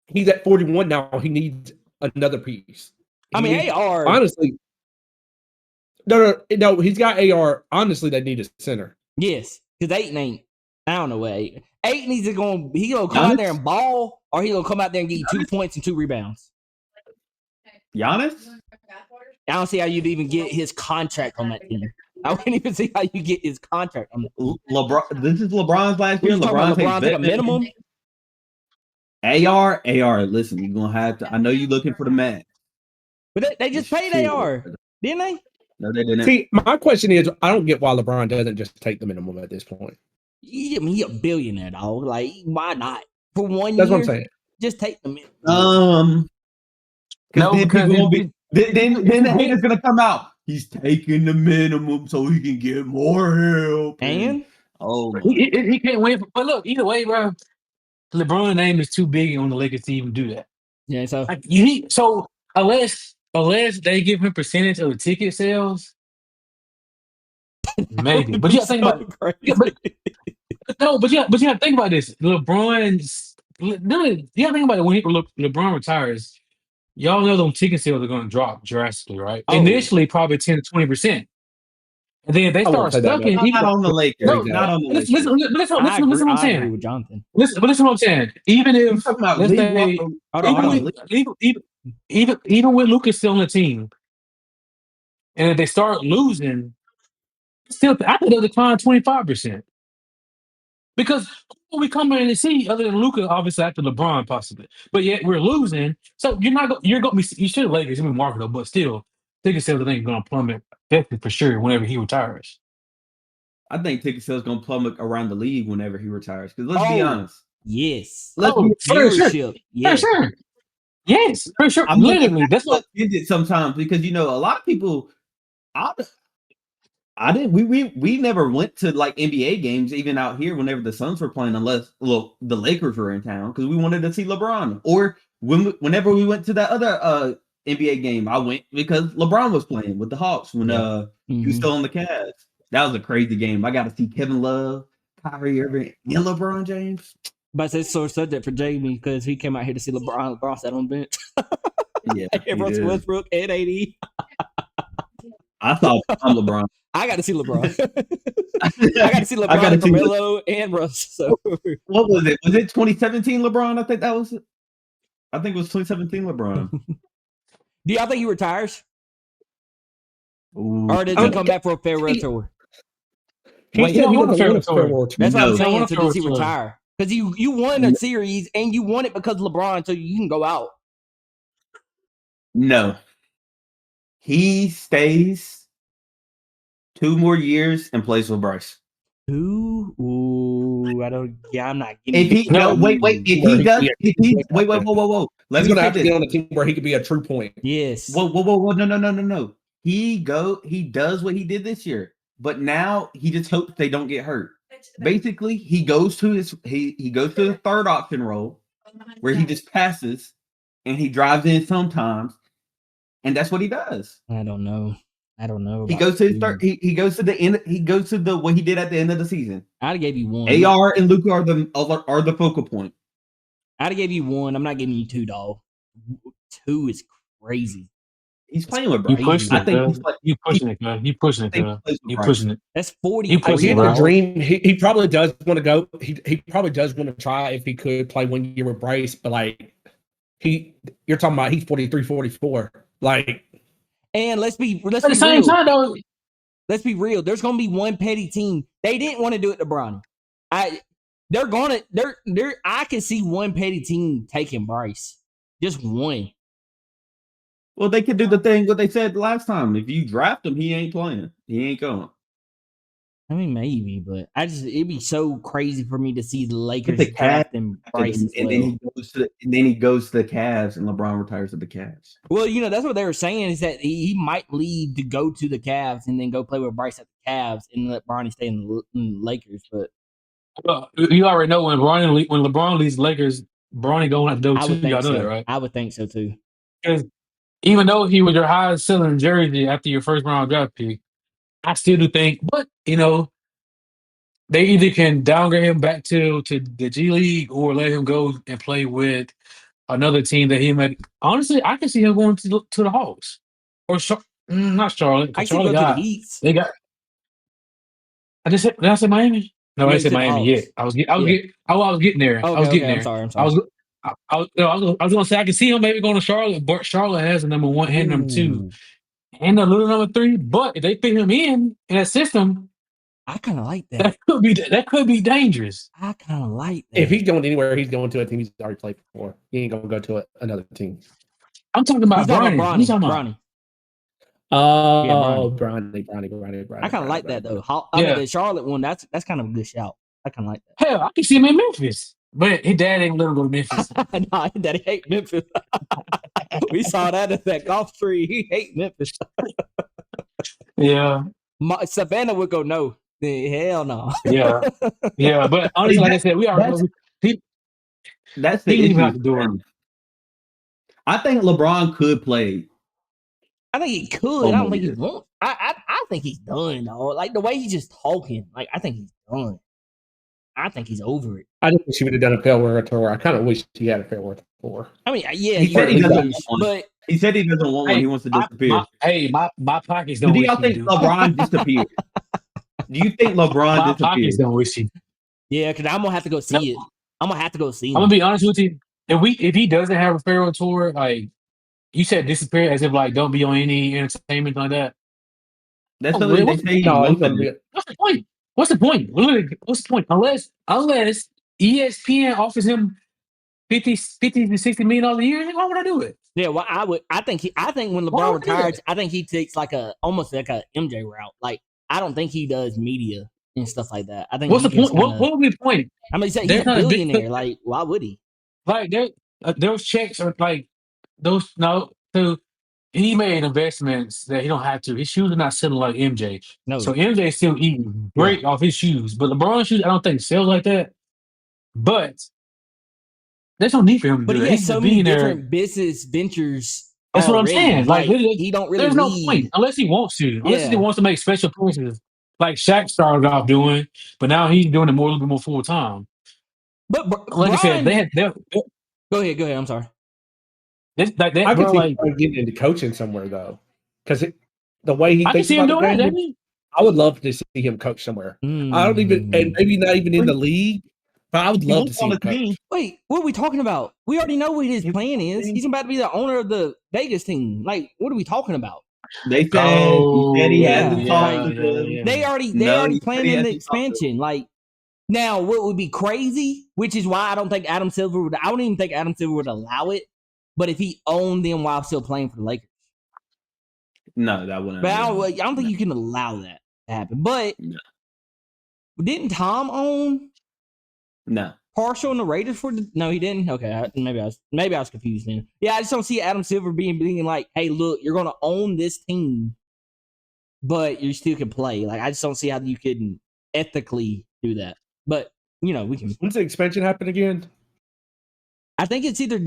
he's at 41 now. He needs another piece. AR honestly. No. He's got AR. Honestly, they need a center. Yes, because Ayton ain't. I don't know what Ayton needs to go. He gonna come out there and ball, or he gonna come out there and get you 2 points and 2 rebounds. Giannis. I don't see how you'd even get his contract on that team. I wouldn't even see how you get his contract on that team. LeBron. This is LeBron's last year. LeBron take a minimum. AR. Listen, you're gonna have to. I know you're looking for the max, but they just paid AR, didn't they? No, they didn't. See, my question is, I don't get why LeBron doesn't just take the minimum at this point. He a billionaire, dog. Like, why not for 1 year? That's what I'm saying. Just take the minimum. Then the haters gonna come out. He's taking the minimum so he can get more help. And he can't win. But look, either way, bro, LeBron's name is too big on the Lakers to even do that. Yeah, so so unless they give him percentage of the ticket sales, maybe. But you gotta think about it. But you gotta think about this. You gotta think about it when LeBron retires. Y'all know those ticket sales are going to drop drastically, right? Initially, probably 10 to 20%. And then if they start sucking, not on the Lakers. Not on the Lakers. Listen what I'm saying. I agree with Jonathan. Listen what I'm saying. Even if let's say, even with Lucas still on the team, and if they start losing, still I think they'll decline 25%. Because who we come in to see other than Luka, obviously after LeBron possibly, but yet we're losing. So you're gonna be you should Lakers be marketable, but still, ticket sales ain't gonna plummet for sure whenever he retires. I think ticket sales gonna plummet around the league whenever he retires. Because let's be honest. Yes. Viewership. Yes. For sure. Yes, for sure. Literally, that's what it sometimes because a lot of people. I didn't. We never went to like NBA games even out here whenever the Suns were playing, unless the Lakers were in town because we wanted to see LeBron. Or whenever we went to that other NBA game, I went because LeBron was playing with the Hawks when he was still on the Cavs. That was a crazy game. I got to see Kevin Love, Kyrie Irving, and LeBron James. But it's sore subject for Jamie because he came out here to see LeBron. LeBron sat on the bench. Yeah, and Russell Westbrook and AD. I thought I'm LeBron. I got to see LeBron. I got to see LeBron, Carmelo, and Russ. So. What was it? Was it 2017 LeBron? I think that was it. I think it was 2017 LeBron. Do y'all think he retires? Or does he come back for a farewell tour? He said he won a farewell tour. That's what I'm saying. So does he retire? Because you won a series and you won it because of LeBron, so you can go out. No. He stays 2 more years and plays with Bryce. Ooh, I don't. Yeah, I'm not getting. If he wait. If he does, whoa. He's gonna have to get on a team where he could be a true point. Yes. Whoa. No. He does what he did this year, but now he just hopes they don't get hurt. Basically, he goes to the third option role where he just passes and he drives in sometimes, and that's what he does. I don't know. I don't know. He goes to his third. He goes to the end. He goes to what he did at the end of the season. I'd have gave you 1. AR and Luka are the focal point. I'd have gave you 1. I'm not giving you 2, dog. 2 is crazy. He's playing with Bryce. I think you pushing it, man. You pushing it. That's 40. You pushing it. Dream. He probably does want to go. He probably does want to try if he could play 1 year with Bryce, but like you're talking about he's 43, 44. Like, and let's be at the same time though. Let's be real. There's gonna be one petty team. They didn't want to do it to Bronny. I can see one petty team taking Bryce. Just one. Well, they could do the thing what they said last time. If you draft him, he ain't playing. He ain't going. I mean, maybe, but it'd be so crazy for me to see the Lakers drafting Bryce. And then he goes to the Cavs, and LeBron retires to the Cavs. Well, that's what they were saying is that he might leave to go to the Cavs and then go play with Bryce at the Cavs and let Bronny stay in the Lakers. But you already know when LeBron leaves the Lakers, Bronny going to go too. Y'all know that, right? I would think so too. Because even though he was your highest selling jersey after your first round draft pick, I still do think, but they either can downgrade him back to the G League or let him go and play with another team that he might. Honestly, I can see him going to the Hawks or not Charlotte. I can go to the Heat. They got. Did I say Miami? No, I said Miami yet. I was getting there. Okay, I was getting there. I'm sorry. I was gonna say I can see him maybe going to Charlotte, but Charlotte has a number 1 and number 2 and a little number 3. But if they fit him in that system, I kind of like that. That could be dangerous. I kind of like that. If he's going anywhere, he's going to a team he's already played before. He ain't gonna go to another team. I'm talking about Bronny. He's talking about Bronny. Oh, Bronny. I kind of like that though. I mean, the Charlotte one, that's kind of a good shout. I kind of like that. Hell, I can see him in Memphis. But his dad ain't let him go to Memphis. Nah, his daddy hate Memphis. We saw that at that golf tree. He hate Memphis. Yeah. Savannah would go, no. Hell no. Yeah. But honestly, like I said, we are. That's the issue. I think LeBron could play. I think he could. I don't think he won't. I think he's done, though. Like the way he's just talking, like I think he's done. I think he's over it. I just wish he would have done a farewell tour. I kind of wish he had a farewell tour. I mean, yeah, he said he doesn't want one. He said he doesn't want one. He wants to disappear. My pockets don't. Do y'all think LeBron disappeared? Do you think LeBron disappeared? My pockets don't wish he. Yeah, because I'm gonna have to go see it. I'm gonna have to go see him. I'm gonna be honest with you. If he doesn't have a farewell tour, like you said, disappear as if like don't be on any entertainment like that. That's something they say. What's the point? What's the point? What's the point? Unless ESPN offers him $50 to $60 million a year, why would I do it? Yeah, well, I think when LeBron retires, I think he takes almost like a MJ route. Like I don't think he does media and stuff like that. I think. What's the point? What would be the point? I mean, he's a billionaire. Like, why would he? Like those checks are like those. No, so he made investments that he don't have to. His shoes are not selling like MJ. No. So MJ still eating great off his shoes, but LeBron's shoes, I don't think sell like that. But there's no need for him to do that. He has so many different business ventures. That's what I'm saying. Like he don't really. There's no point unless he wants to. Unless he wants to make special appearances, like Shaq started off doing, but now he's doing it a little bit more full time. But like Brian, I said, Go ahead. I'm sorry. I can see him getting into coaching somewhere though, because the way he thinks about the game, I would love to see him coach somewhere. I don't even, and maybe not even in the league, but I would love to see him coach. Wait, what are we talking about? We already know what his plan is. He's about to be the owner of the Vegas team. Like, what are we talking about? They said he hasn't talked to them. They already planning the expansion. Like, now what would be crazy, which is why I don't think Adam Silver would. I don't even think Adam Silver would allow it. But if he owned them while still playing for the Lakers, no, that wouldn't. But I don't think you can allow that to happen. But didn't Tom own? No, partial in the Raiders for the. No, he didn't. Okay, maybe I was confused then. Yeah, I just don't see Adam Silver being like, "Hey, look, you're going to own this team, but you still can play." Like, I just don't see how you can ethically do that. But we can. When's the expansion happen again? I think it's either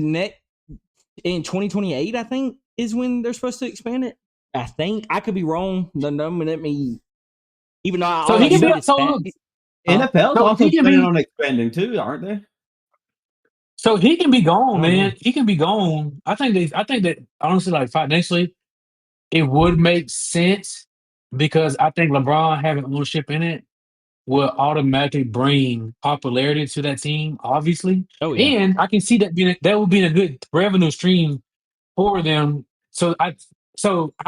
in 2028, I think, is when they're supposed to expand it. I think I could be wrong. Don't let me. Even though So he can be NFL's also planning on expanding too, aren't they? So he can be gone, man. He can be gone. I think that honestly, like financially, it would make sense because I think LeBron having ownership in it will automatically bring popularity to that team, obviously. Oh yeah. And I can see that would be a good revenue stream for them. So I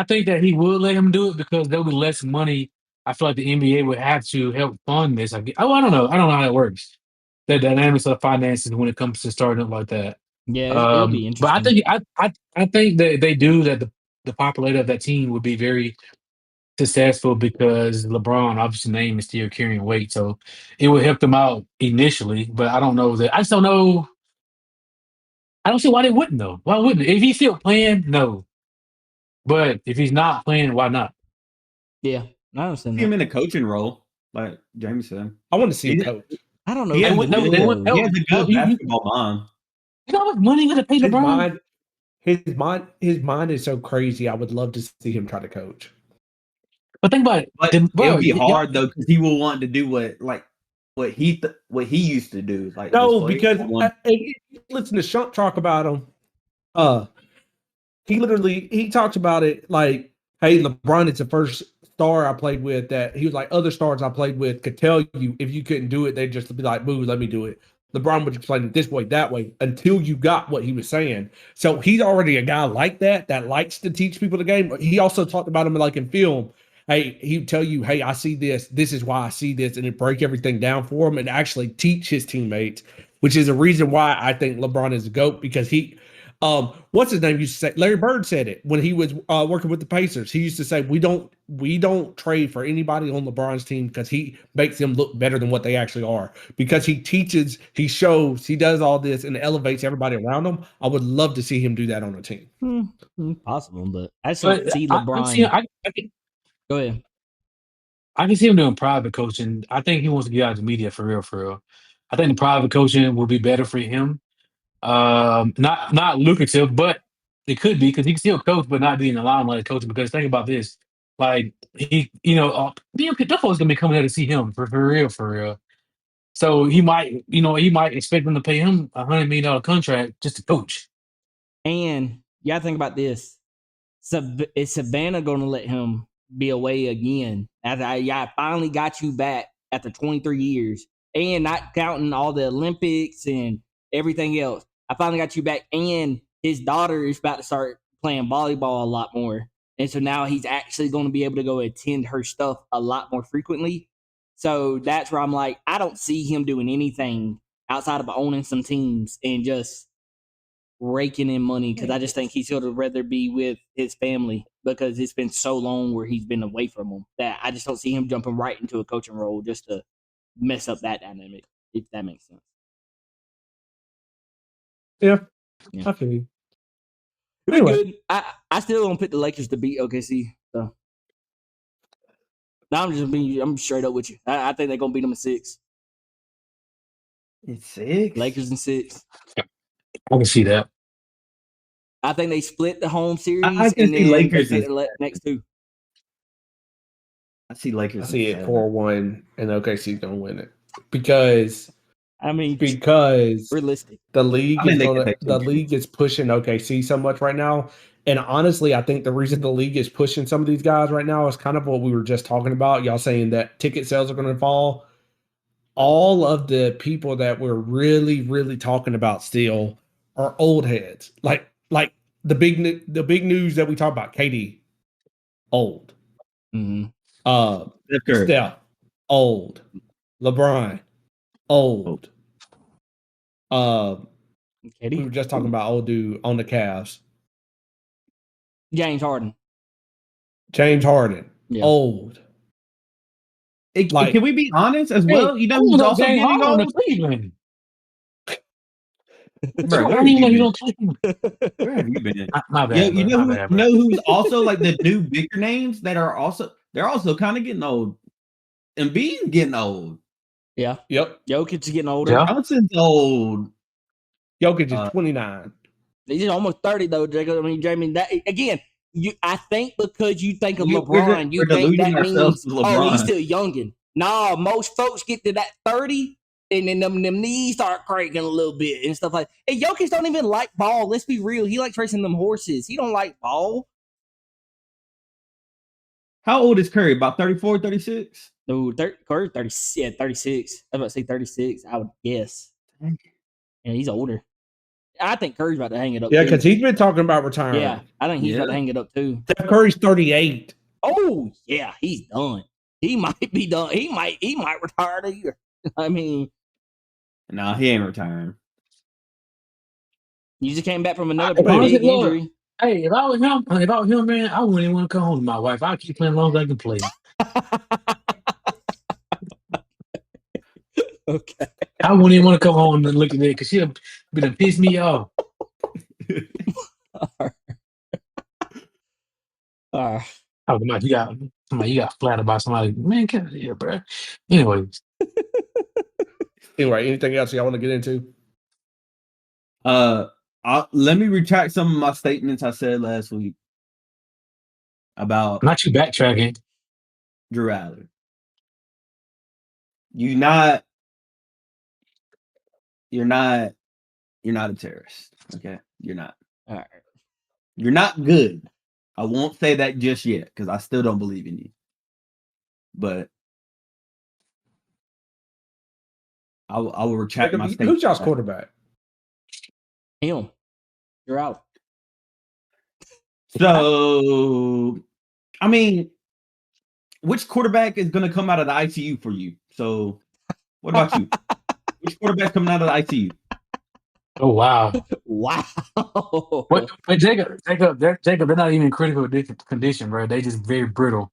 think that he would let him do it because there'll be less money. I feel like the NBA would have to help fund this. I don't know. I don't know how that works. The dynamics of finances when it comes to starting up like that. Yeah, it'll be But I interesting. think I think that they do that. The popularity of that team would be very successful because LeBron, obviously, name is still carrying weight, so it would help them out initially. But I don't know that. I just don't know. I don't see why they wouldn't though. Why wouldn't? If he's still playing, no. But if he's not playing, why not? Yeah, I understand See him in a coaching role, like Jamie said. I want to see him coach. I don't know. He has a He good basketball mind. You know how much money going to pay LeBron? His mind is so crazy. I would love to see him try to coach. But think about it. But it'll be hard though because he will want to do what he used to do. Like because listen to Shump talk about him. He talks about it like, hey, LeBron is the first star I played with that he was like other stars I played with could tell you if you couldn't do it, they'd just be like, boo, let me do it. LeBron would explain it this way, that way, until you got what he was saying. So he's already a guy like that likes to teach people the game. But he also talked about him like in film. Hey, he'd tell you, hey, I see this. This is why I see this, and it break everything down for him and actually teach his teammates, which is a reason why I think LeBron is a GOAT because he what's his name used to say? Larry Bird said it when he was working with the Pacers. He used to say, we don't trade for anybody on LeBron's team because he makes them look better than what they actually are. Because he teaches, he shows, he does all this and elevates everybody around him. I would love to see him do that on a team. Possible, but I just don't see LeBron. Go ahead. I can see him doing private coaching. I think he wants to get out of the media for real, for real. I think the private coaching will be better for him. Not lucrative, but it could be because he can still coach, but not be in the limelight of coaching. Because think about this, like those folks gonna be coming there to see him for real, for real. So he might expect them to pay him $100 million contract just to coach. And you gotta think about this. Is Savannah gonna let him be away again? I finally got you back after 23 years, and not counting all the Olympics and everything else. I finally got you back, and his daughter is about to start playing volleyball a lot more. And so now he's actually going to be able to go attend her stuff a lot more frequently. So that's where I'm like, I don't see him doing anything outside of owning some teams and just raking in money because I just think he's going to rather be with his family because it's been so long where he's been away from them that I just don't see him jumping right into a coaching role just to mess up that dynamic, if that makes sense. Yeah. I feel you. Anyway. Good. I still don't pick the Lakers to beat OKC. So now I'm straight up with you. I think they're gonna beat them in 6. In 6? Lakers in 6. I can see that. I think they split the home series. I can see Lakers in the next 2. I see Lakers. I see it 4-1, and OKC's gonna win it because realistic. The league is pushing OKC so much right now. And honestly, I think the reason the league is pushing some of these guys right now is kind of what we were just talking about. Y'all saying that ticket sales are going to fall. All of the people that we're really, really talking about still are old heads. Like the big news that we talk about, KD, old. Mm-hmm. Steph, old. LeBron, old. We were just talking about old dude on the Cavs. James Harden, yeah. Old. Can we be honest as well? You know who's also getting old? Cleveland. Bro, where have you been? My bad. You know who's also like the new bigger names that are also kind of getting old. Embiid's getting old. Yeah. Yep. Jokic is getting older. Yeah. Johnson's old. Jokic is 29. He's almost 30 though, Jacob. I mean, Jamie, that again, I think because you think of LeBron, you think that means he's still youngin'. Nah, most folks get to that 30 and then them knees start cranking a little bit and stuff like that. And Jokic don't even like ball. Let's be real. He likes racing them horses. He don't like ball. How old is Curry? About 34, 36? No, Curry 36. Yeah, 36. I was about to say 36. I would guess. Yeah, he's older. I think Curry's about to hang it up. Yeah, because he's been talking about retiring. Yeah, I think he's about to hang it up too. Steph Curry's 38. Oh yeah, he's done. He might be done. He might retire the year. I mean, no, he ain't retiring. You just came back from another big injury. Hey, if I was him, man, I wouldn't even want to come home to my wife. I'll keep playing as long as I can play. Okay. I wouldn't even want to come home and look at it because she'll be to piss me off. Oh, you got flattered by somebody. Man, get out of here, bro. Anyways. Anyway, anything else y'all want to get into? Let me retract some of my statements I said last week about not you backtracking. Drew Allen. You're not a terrorist. Okay? You're not. All right. You're not good. I won't say that just yet because I still don't believe in you. But I will retract my statement. Who's y'all's quarterback? Him. You're out. So, I mean, which quarterback is going to come out of the ICU for you? So, what about you? Which quarterback's coming out of the ICU? Oh, wow. Wow. But Jacob, they're not even in critical condition, bro. They just very brittle.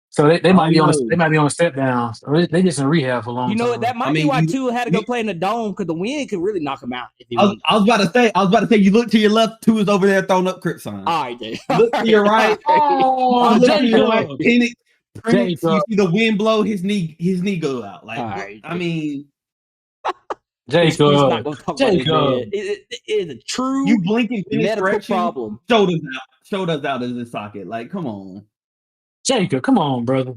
So they might be on a step down. So they just in rehab for a long time. You know what? That might be why Tua had to go play in the dome because the wind could really knock him out. I was about to say, you look to your left, Tua's over there throwing up crit signs. All right, dude. Look to your right. Oh, look to your right. You see the wind blow, his knee go out. Like, right, I mean, Jacob. It is a true you blinking medical problem. Shoulders out of the socket. Like, come on. Jacob, come on, brother.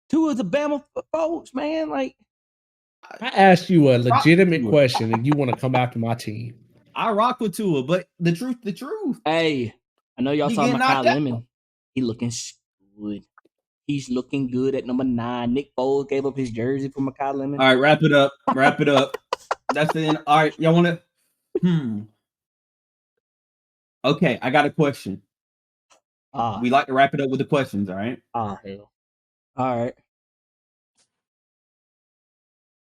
Tua's a Bama folks, man. Like, I asked you a legitimate question, and you want to come after my team. I rock with Tua, but the truth. Hey, I know y'all saw Makai Lemon. He looking good. He's looking good at number 9. Nick Foles gave up his jersey for Makai Lemon. All right, wrap it up. That's the end. All right, y'all want to? Okay, I got a question. We like to wrap it up with the questions, all right? Hell. All right.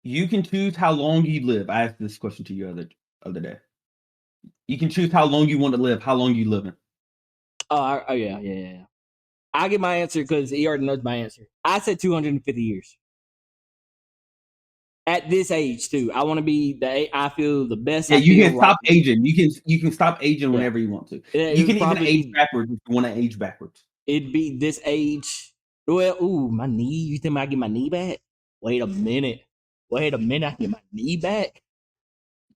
You can choose how long you live. I asked this question to you other day. You can choose how long you want to live. How long you living? Yeah. I get my answer because he already knows my answer. I said 250 years. At this age, too. I want to be I feel the best. Yeah, you can stop aging. You can stop aging whenever you want to. You can even age backwards if you want to age backwards. It'd be this age. Well, my knee. You think I get my knee back? Wait a minute. I can get my knee back.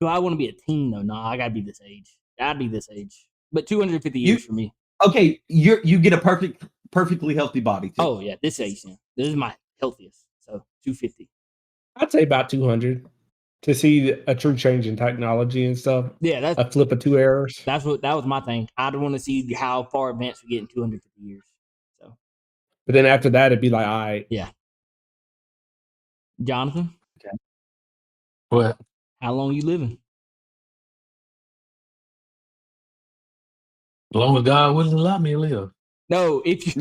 Do I want to be a teen though? No, I gotta be this age. I'd be this age. But 250 years for me. Okay, you get a perfectly healthy body too. Oh yeah, this age. Yeah. This is my healthiest. So 250. I'd say about 200 to see a true change in technology and stuff. Yeah, that's a flip of 2 errors. That was my thing. I'd want to see how far advanced we get in 250 years. So, but then after that, it'd be like, all right. Yeah. Jonathan. Okay. What? How long you living? As long as God wouldn't allow me to live. No, if you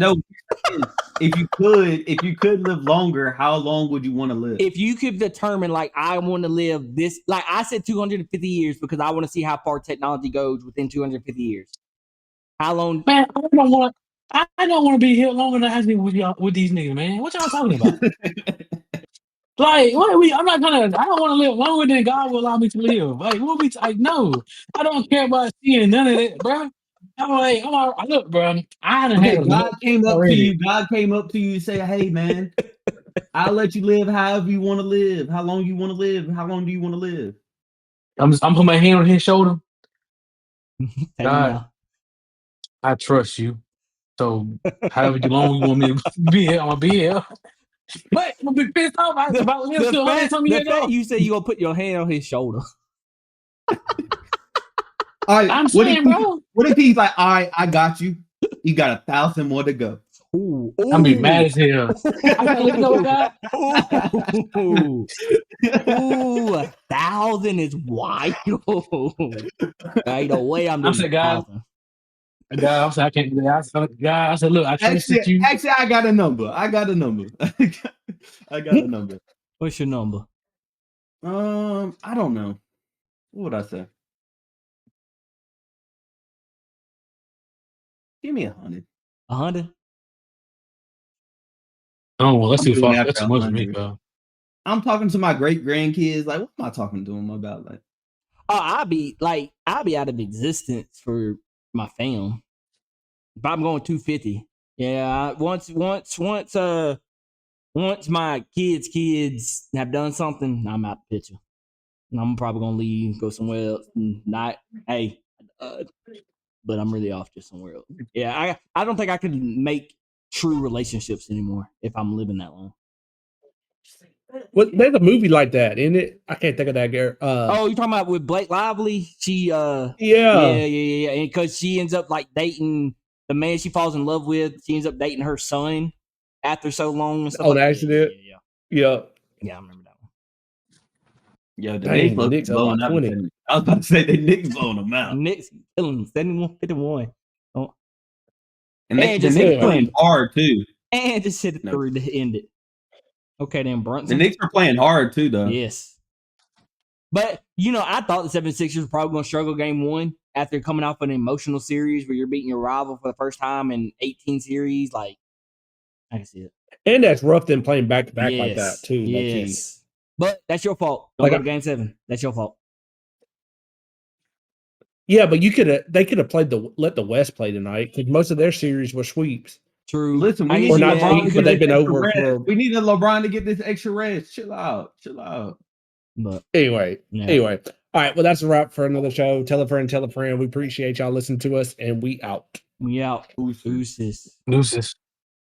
could live longer, how long would you want to live? If you could determine, like, I want to live this, like I said, 250 years because I want to see how far technology goes within 250 years. How long? Man, I don't want to be here longer than I have to be with these niggas, man. What y'all talking about? Like, I'm not gonna. I don't want to live longer than God will allow me to live. Like, what we? No, I don't care about seeing none of that, bro. Look, bro. God came up to you. God came up to you and say, "Hey, man, I'll let you live however you want to live. How long you want to live? How long do you want to live?" I'm putting my hand on his shoulder. God, I trust you. So however long you want me to be here, I'm gonna be here. But I'm gonna be pissed off about him still 100 years old. You say you gonna put your hand on his shoulder. All right, I'm saying, bro. What if he's like, all right, I got you. You got 1,000 more to go. Ooh, I'm be mad as hell. I gotta let go, guy. Ooh, 1,000 is wild. Ain't no way I'm doing 1,000. God, I'm saying I can't. I said, look, I trusted you. Actually, I got a number. I got a number. What's your number? I don't know. What would I say? Give me 100. 100? Oh, well, let's see if that's too much for me, bro. I'm talking to my great grandkids. Like, what am I talking to them about? Like, I'll be out of existence for my fam. If I'm going 250, yeah. Once my kids have done something, I'm out the picture. And I'm probably gonna leave, go somewhere else. But I'm really off just somewhere else. Yeah, I don't think I could make true relationships anymore if I'm living that long. Well, there's a movie like that, isn't it? I can't think of that girl. You talking about with Blake Lively? She yeah. And because she ends up like dating the man she falls in love with. She ends up dating her son after so long and stuff. Oh, accident. Yeah. I remember that one. Yeah, the Knicks blowing up. I was about to say the Knicks blowing them out. Knicks killing 71-51. Oh. And the Knicks playing hard too. And just hit it through to end it. Okay, then Brunson. The Knicks are playing hard too, though. Yes. But, I thought the 76ers were probably going to struggle game one after coming off an emotional series where you're beating your rival for the first time in 18 series. Like, I can see it. And that's rough than playing back-to-back like that, too. Yes. But that's your fault. Don't go to game 7. That's your fault. Yeah, but they could have let the West play tonight because most of their series were sweeps. True. Listen, we need LeBron, but they've been over. We needed LeBron to get this extra rest. Chill out. But anyway. All right. Well, that's a wrap for another show. Tell a friend. We appreciate y'all listening to us, and we out. We out. Deuces. Deuces.